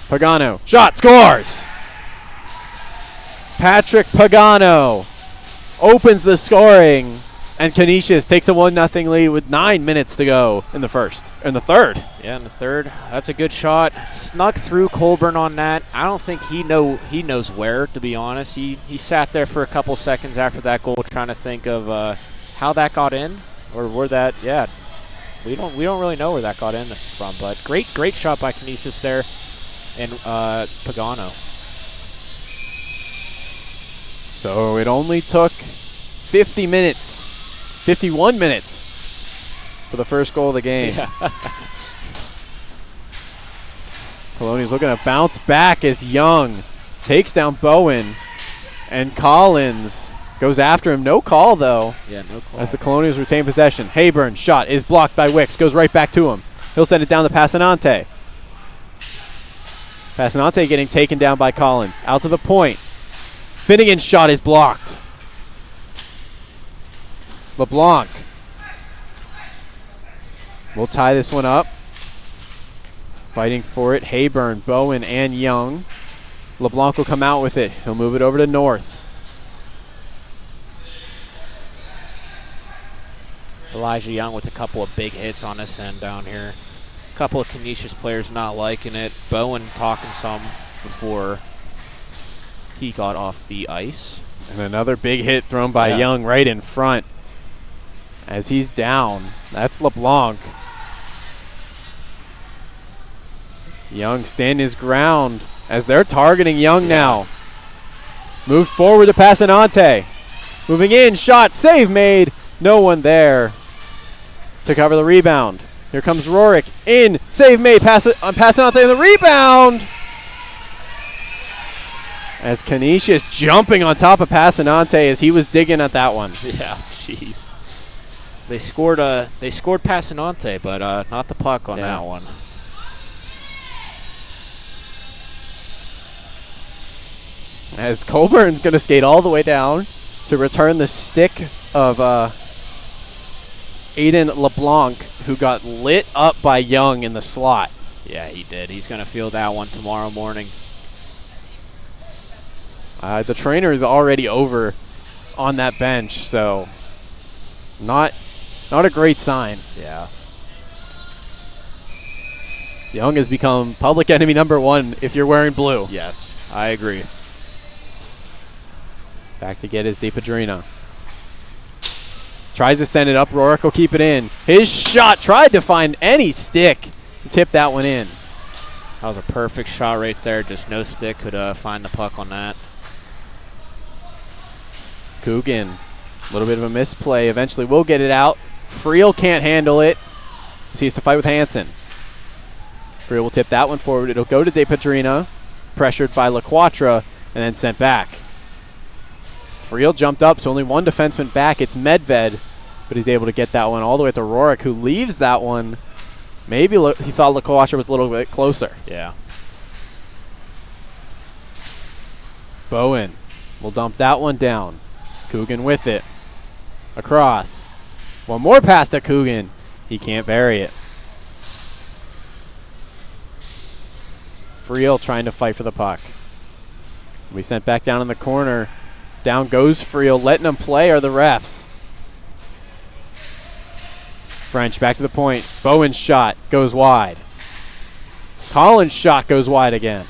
Pagano, shot, scores! Patrick Pagano opens the scoring And Canisius takes a 1-0 lead with 9 minutes to go in the third. Yeah, in the third. That's a good shot. Snuck through Colburn on that. I don't think he knows where, to be honest. He sat there for a couple seconds after that goal trying to think of how that got in or where that, yeah. We don't really know where that got in from, but great shot by Canisius there and Pagano. So it only took 51 minutes for the first goal of the game. Yeah. Colonials looking to bounce back as Young takes down Bowen, and Collins goes after him. No call, though. Yeah, no call. As the Colonials retain possession. Hayburn's shot is blocked by Wicks. Goes right back to him. He'll send it down to Passanante. Passanante getting taken down by Collins. Out to the point. Finnegan's shot is blocked. LeBlanc will tie this one up. Fighting for it, Hayburn, Bowen, and Young. LeBlanc will come out with it. He'll move it over to North. Elijah Young with a couple of big hits on this end down here. A couple of Canisius players not liking it. Bowen talking some before he got off the ice. And another big hit thrown by Young right in front. As he's down, that's LeBlanc. Young standing his ground as they're targeting Young now. Moved forward to Passanante. Moving in, shot, save made. No one there to cover the rebound. Here comes Rorik in, save made, Passanante in the rebound. As Canisius jumping on top of Passanante as he was digging at that one. Yeah, jeez. They scored Passanante, but not the puck on that one. As Colburn's going to skate all the way down to return the stick of Aiden LeBlanc, who got lit up by Young in the slot. Yeah, he did. He's going to feel that one tomorrow morning. The trainer is already over on that bench, so not a great sign. Yeah. Young has become public enemy #1 if you're wearing blue. Yes, I agree. Back to get his DePadrina. Tries to send it up. Rorik will keep it in. His shot tried to find any stick. Tip that one in. That was a perfect shot right there. Just no stick could find the puck on that. Coogan, a little bit of a misplay. Eventually will get it out. Friel can't handle it. He has to fight with Hansen. Friel will tip that one forward. It'll go to DePadrina, pressured by LaQuatra, and then sent back. Friel jumped up, so only one defenseman back. It's Medved, but he's able to get that one all the way to Rorik, who leaves that one. Maybe he thought LaQuatra was a little bit closer. Yeah. Bowen will dump that one down. Coogan with it. Across. One more pass to Coogan. He can't bury it. Friel trying to fight for the puck. We sent back down in the corner. Down goes Friel. Letting him play are the refs. French back to the point. Bowen's shot goes wide. Collins' shot goes wide again.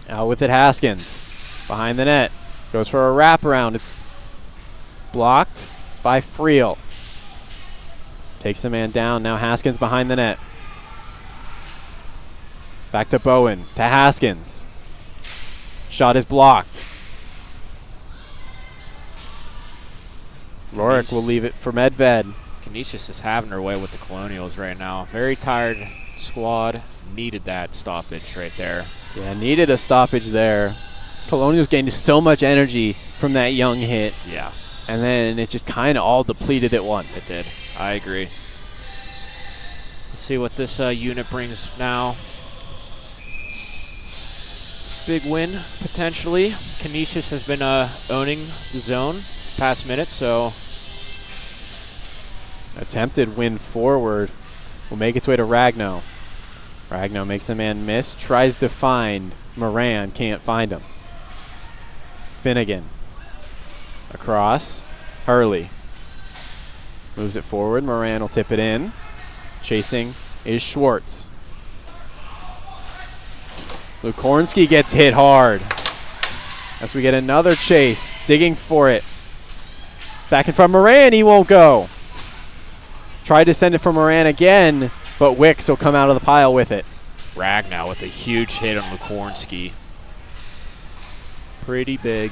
Out with it, Haskins. Behind the net. Goes for a wraparound. It's blocked by Friel. Takes the man down. Now Haskins behind the net. Back to Bowen. To Haskins. Shot is blocked. Rorik will leave it for Medved. Canisius is having her way with the Colonials right now. Very tired squad. Needed that stoppage right there. Yeah, needed a stoppage there. Colonials gained so much energy from that Young hit. Yeah. And then it just kind of all depleted at once. It did. I agree. Let's see what this unit brings now. Big win, potentially. Canisius has been owning the zone past minutes, so. Attempted win forward. Will make its way to Ragno. Ragno makes a man miss. Tries to find Moran. Can't find him. Finnegan. Across. Hurley. Moves it forward. Moran will tip it in. Chasing is Schwartz. Lukornski gets hit hard. As we get another chase. Digging for it. Back in front of Moran. He won't go. Tried to send it for Moran again, but Wicks will come out of the pile with it. Ragnow with a huge hit on Lukornski. Pretty big.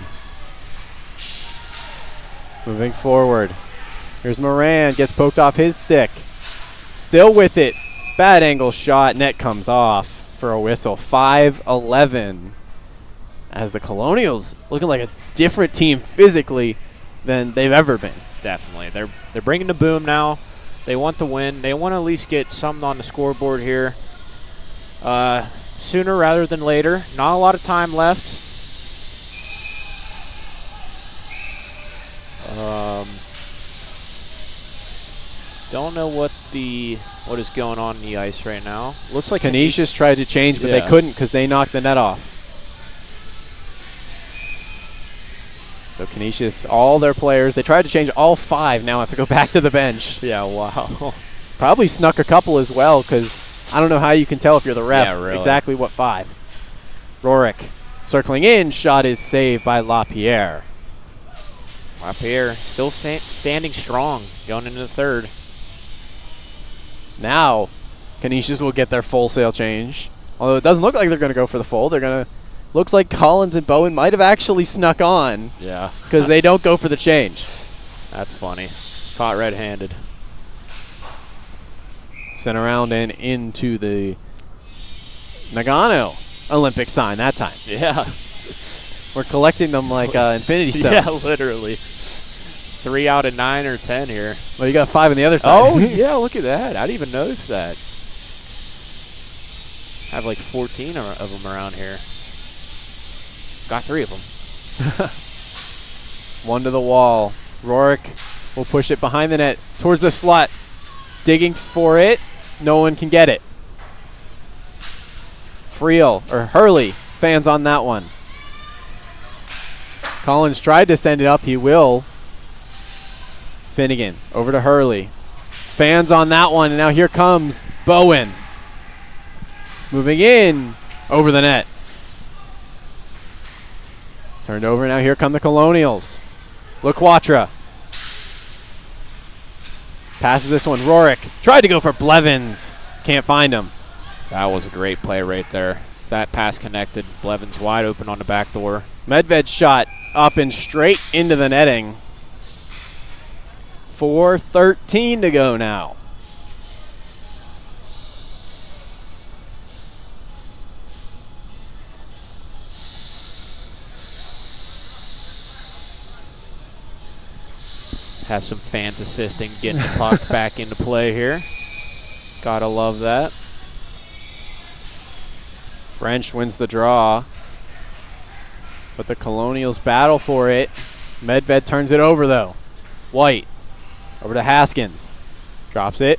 Moving forward. Here's Moran. Gets poked off his stick. Still with it. Bad angle shot. Net comes off for a whistle. 5-11. As the Colonials looking like a different team physically than they've ever been. Definitely. They're bringing the boom now. They want the win. They want to at least get something on the scoreboard here. Sooner rather than later. Not a lot of time left. Don't know what is going on in the ice right now. Looks like Canisius tried to change, but they couldn't because they knocked the net off. So Canisius, all their players, they tried to change all 5, now have to go back to the bench. Yeah, wow. Probably snuck a couple as well because I don't know how you can tell if you're the ref exactly what 5. Rorik circling in, shot is saved by LaPierre. LaPierre still standing strong going into the third. Now Canisius will get their full sail change. Although it doesn't look like they're going to go for the full. They're going to. Looks like Collins and Bowen might have actually snuck on. Yeah. Because they don't go for the change. That's funny. Caught red-handed. Sent around and into the Nagano Olympic sign that time. Yeah. We're collecting them like infinity stones. Yeah, literally. 3 out of 9 or 10 here. Well, you got 5 on the other side. Oh, yeah, look at that. I didn't even notice that. I have like 14 of them around here. Got 3 of them. One to the wall. Rorik will push it behind the net towards the slot. Digging for it. No one can get it. Hurley fans on that one. Collins tried to send it up. He will. Finnegan over to Hurley. Fans on that one. And now here comes Bowen. Moving in over the net. Turned over. Now here come the Colonials. LaQuatra. Passes this one. Rorik tried to go for Blevins. Can't find him. That was a great play right there. That pass connected. Blevins wide open on the back door. Medved's shot up and straight into the netting. 4:13 to go now. Has some fans assisting, getting the puck back into play here. Gotta love that. French wins the draw. But the Colonials battle for it. Medved turns it over, though. White. Over to Haskins. Drops it.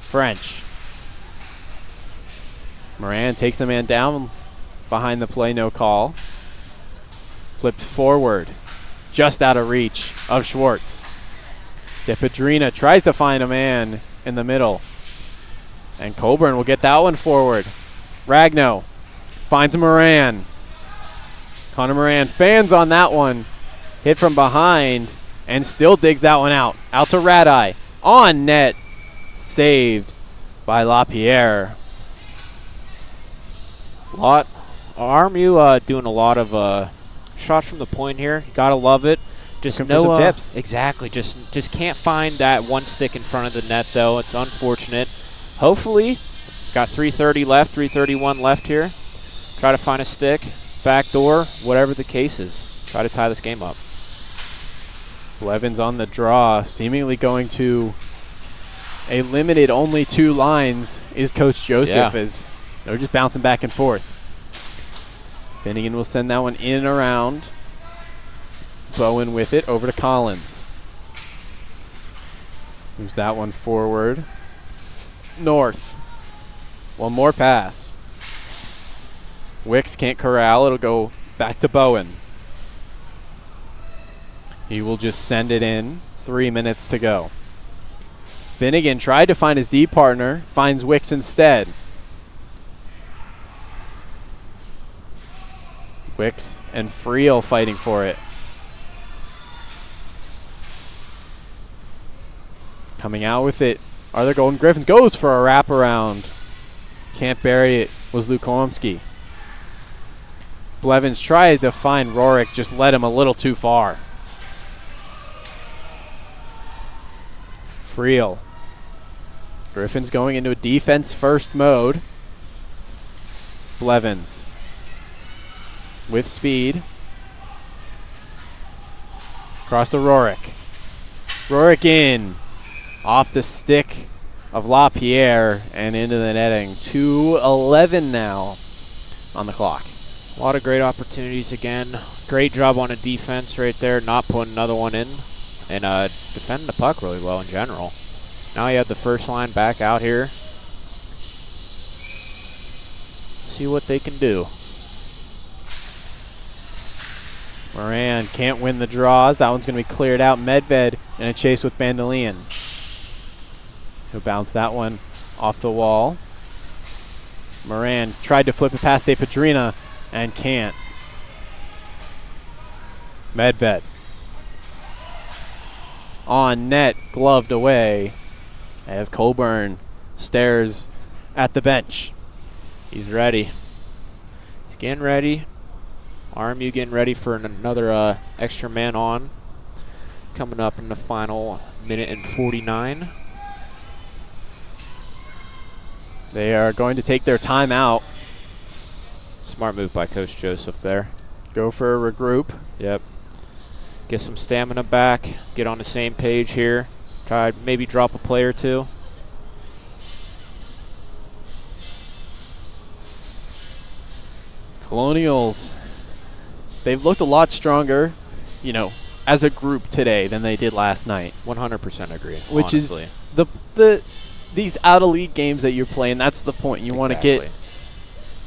French. Moran takes the man down behind the play, no call. Flipped forward. Just out of reach of Schwartz. De Pedrina tries to find a man in the middle. And Coburn will get that one forward. Ragnow finds Moran. Connor Moran fans on that one. Hit from behind and still digs that one out. Out to Radai. On net. Saved by LaPierre. RMU doing a lot of shots from the point here. You gotta love it. Just looking for some tips. Exactly. Just can't find that one stick in front of the net though. It's unfortunate. Hopefully, got 3:30 left, 3:31 left here. Try to find a stick, back door, whatever the case is. Try to tie this game up. Blevins on the draw, seemingly going to a limited only 2 lines is Coach Joseph as they're just bouncing back and forth. Finnegan will send that one in and around. Bowen with it over to Collins. Moves that one forward. North. One more pass. Wicks can't corral. It'll go back to Bowen. He will just send it in. 3 minutes to go. Finnegan tried to find his D partner, finds Wicks instead. Wicks and Friel fighting for it. Coming out with it are the Golden Griffins. Goes for a wraparound. Can't bury it, was Lukomsky. Blevins tried to find Rorik, just led him a little too far. Friel. Griffins going into a defense first mode. Blevins with speed. Across to Rorik. Rorik in. Off the stick of LaPierre and into the netting. 2:11 now on the clock. A lot of great opportunities again. Great job on a defense right there, not putting another one in. And defending the puck really well in general. Now you have the first line back out here. See what they can do. Moran can't win the draws. That one's going to be cleared out. Medved in a chase with Bandelian. He'll bounce that one off the wall. Moran tried to flip it past De Pedrina and can't. Medved. On net, gloved away as Coburn stares at the bench. He's ready. He's getting ready. RMU getting ready for another extra man on. Coming up in the final minute and 49. They are going to take their time out. Smart move by Coach Joseph there. Go for a regroup. Yep. Get some stamina back. Get on the same page here. Try maybe drop a play or two. Colonials, they've looked a lot stronger, you know, as a group today than they did last night. 100% agree. Which honestly. is these out of league games that you're playing. That's the point. You want to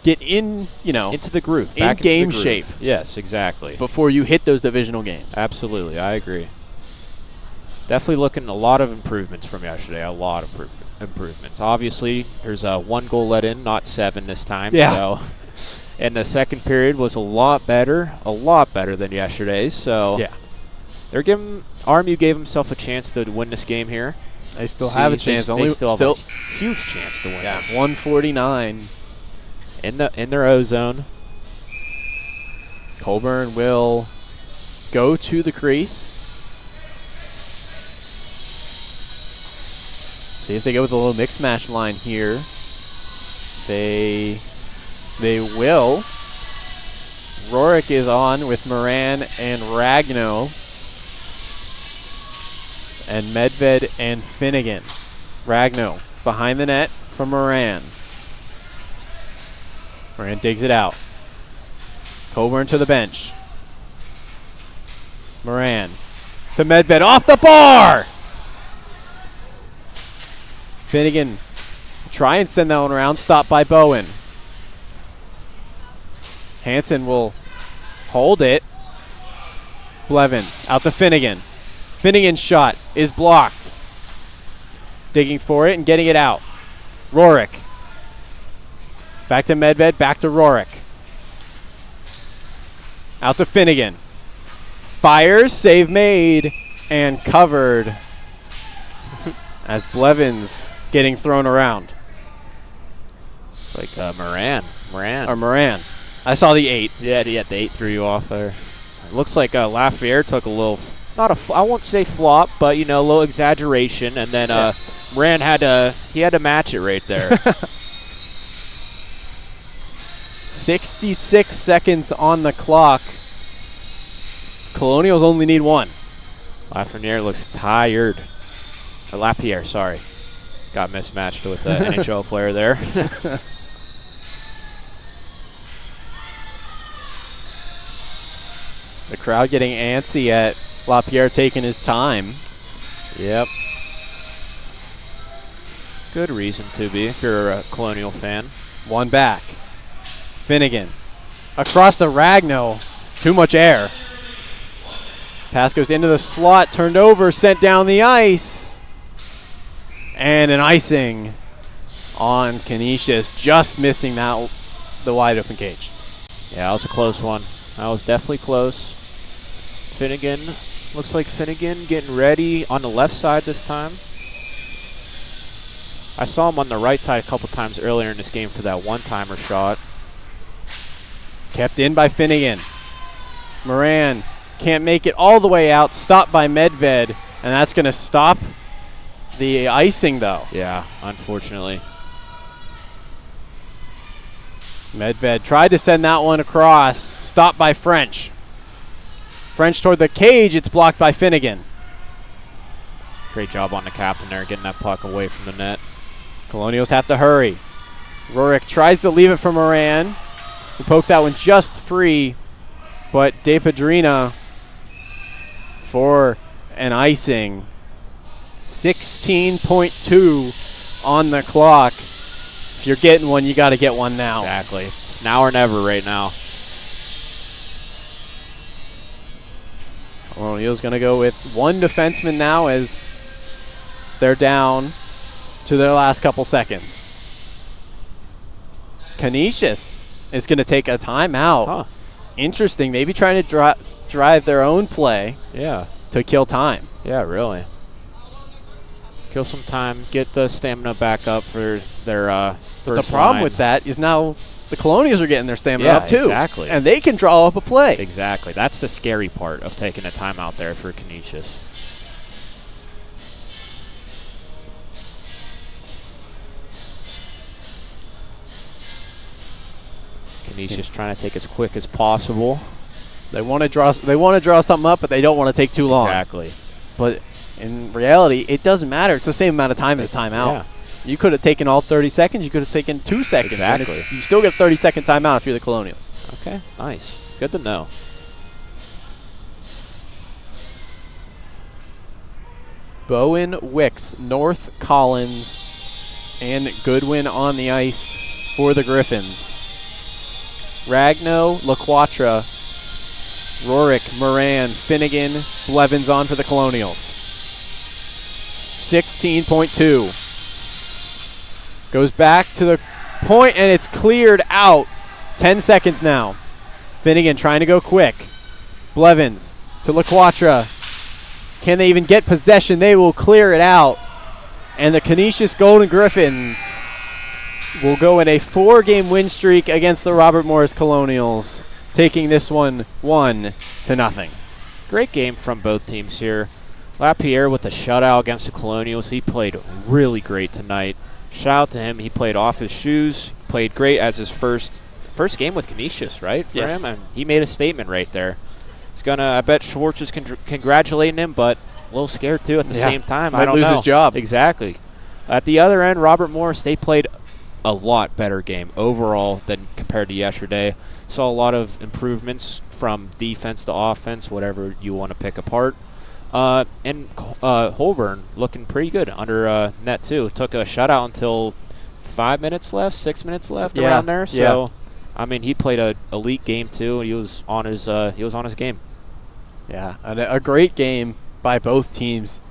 get in, you know, into the groove, in game shape. Yes, exactly. Before you hit those divisional games. Absolutely, I agree. Definitely looking a lot of improvements from yesterday. A lot of improvements. Obviously, there's one goal let in, not 7 this time. Yeah. So, and the second period was a lot better than yesterday's. So, yeah, RMU gave himself a chance to win this game here. They still have a chance. They still have a huge chance to win. Yeah, this. 149 in their O-zone. Colburn will go to the crease. See if they go with a little mix match line here. They will. Rorik is on with Moran and Ragno. And Medved and Finnegan. Ragno behind the net from Moran. Moran digs it out. Coburn to the bench. Moran to Medved off the bar! Finnegan try and send that one around. Stopped by Bowen. Hansen will hold it. Blevins out to Finnegan. Finnegan's shot is blocked. Digging for it and getting it out. Rorik. Back to Medved, back to Rorik. Out to Finnegan. Fires, save made, and covered as Blevins getting thrown around. It's like Moran. Or Moran. I saw the 8. Yeah, the 8 threw you off there. It looks like Lafayette took a little, I won't say flop, but, you know, a little exaggeration, and then Moran had to match it right there. 66 seconds on the clock. Colonials only need 1. Lafreniere looks tired. Or Lapierre, sorry. Got mismatched with the NHL player there. The crowd getting antsy at LaPierre taking his time. Yep. Good reason to be if you're a Colonial fan. 1 back. Finnegan. Across to Ragno. Too much air. Pass goes into the slot, turned over, sent down the ice. And an icing on Canisius, just missing the wide open cage. Yeah, that was a close one. That was definitely close. Finnegan, looks like Finnegan getting ready on the left side this time. I saw him on the right side a couple times earlier in this game for that one-timer shot. Kept in by Finnegan. Moran can't make it all the way out, stopped by Medved, and that's going to stop the icing, though. Yeah, unfortunately. Medved tried to send that one across, stopped by French. French toward the cage, it's blocked by Finnegan. Great job on the captain there, getting that puck away from the net. Colonials have to hurry. Rorik tries to leave it for Moran, who poked that one just free, but De Pedrina for an icing. 16.2 on the clock. If you're getting one, you got to get one now. Exactly. It's now or never right now. Colonials going to go with one defenseman now as they're down to their last couple seconds. Canisius is going to take a timeout. Huh. Interesting. Maybe trying to drive their own play. Yeah. To kill time. Yeah, really. Kill some time, get the stamina back up for their But first the problem line. with that is now the Colonials are getting their stamina Yeah, up too. exactly. And they can draw up a play. Exactly. That's the scary part of taking a timeout there for Canisius. Canisius trying to take as quick as possible. They want to draw something up, but they don't want to take too long. Exactly. But in reality, it doesn't matter. It's the same amount of time as a timeout. Yeah. You could have taken all 30 seconds. You could have taken 2 seconds. and Exactly. you still get a 30-second timeout if you're the Colonials. Okay, nice. Good to know. Bowen, Wicks, North, Collins, and Goodwin on the ice for the Griffins. Ragno, LaQuatra, Rorik, Moran, Finnegan, Blevins on for the Colonials. 16.2. Goes back to the point, and it's cleared out. 10 seconds now. Finnegan trying to go quick. Blevins to LaQuatra. Can they even get possession? They will clear it out. And the Canisius Golden Griffins will go in a 4-game win streak against the Robert Morris Colonials, taking this one 1-0. Great game from both teams here. Lapierre with the shutout against the Colonials. He played really great tonight. Shout out to him. He played off his shoes. Played great as his first game with Canisius, right? For Yes. him, and he made a statement right there. He's gonna. I bet Schwartz is congratulating him, but a little scared too at the same time. I Might don't lose know. his job. Exactly. At the other end, Robert Morris, they played a lot better game overall than compared to yesterday. Saw a lot of improvements from defense to offense, whatever you want to pick apart. And Holborn looking pretty good under net too. Took a shutout until 5 minutes left, 6 minutes left around there. So, I mean, he played a elite game too. He was on his game. Yeah, a great game by both teams.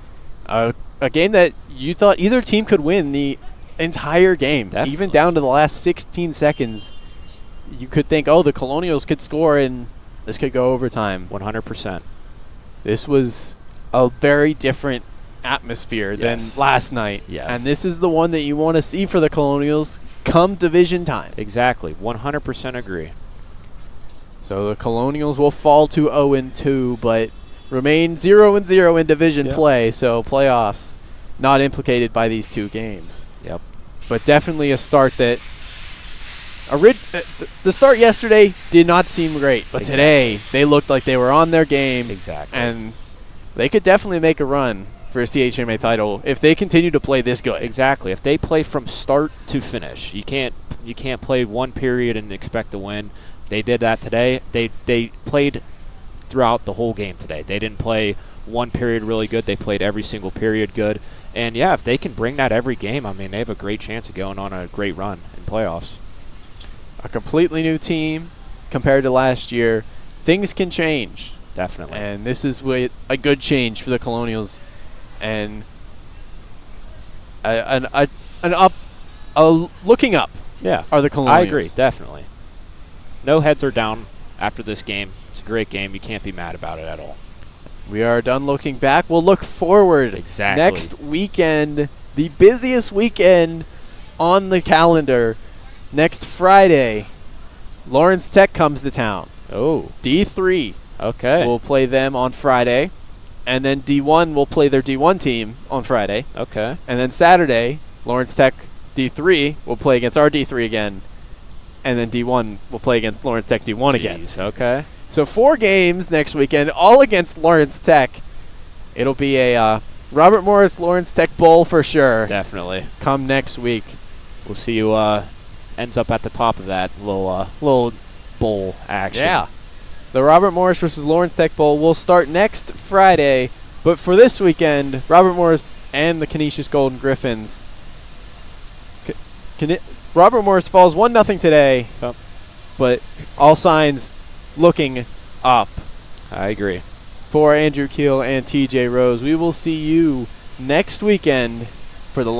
A game that you thought either team could win the entire game, Definitely. even down to the last 16 seconds. You could think, oh, the Colonials could score and this could go overtime. 100%. This was a very different atmosphere than last night. Yes. And this is the one that you want to see for the Colonials come division time. Exactly. 100% agree. So the Colonials will fall to 0-2, but remain 0-0 in division play. So playoffs not implicated by these two games. Yep. But definitely a start that the start yesterday did not seem great, but today they looked like they were on their game. Exactly. And they could definitely make a run for a CHMA title if they continue to play this good. Exactly. If they play from start to finish, you can't play one period and expect to win. They did that today. They played throughout the whole game today. They didn't play one period really good. They played every single period good. And yeah, if they can bring that every game, I mean, they have a great chance of going on a great run in playoffs. A completely new team compared to last year. Things can change. Definitely. And this is a good change for the Colonials, and looking up. Yeah, are the Colonials. I agree, definitely. No heads are down after this game. It's a great game. You can't be mad about it at all. We are done looking back. We'll look forward. Exactly. Next weekend, the busiest weekend on the calendar. Next Friday, Lawrence Tech comes to town. Oh. D3. Okay. We'll play them on Friday. And then D1 will play their D1 team on Friday. Okay. And then Saturday, Lawrence Tech D3 will play against our D3 again. And then D1 will play against Lawrence Tech D1 again. Okay. So 4 games next weekend, all against Lawrence Tech. It'll be a Robert Morris Lawrence Tech Bowl for sure. Definitely. Come next week. We'll see who ends up at the top of that little bowl action. Yeah. The Robert Morris versus Lawrence Tech Bowl will start next Friday. But for this weekend, Robert Morris and the Canisius Golden Griffins. Robert Morris falls 1-0 today. Yep. But all signs looking up. I agree. For Andrew Keel and TJ Rose, we will see you next weekend for the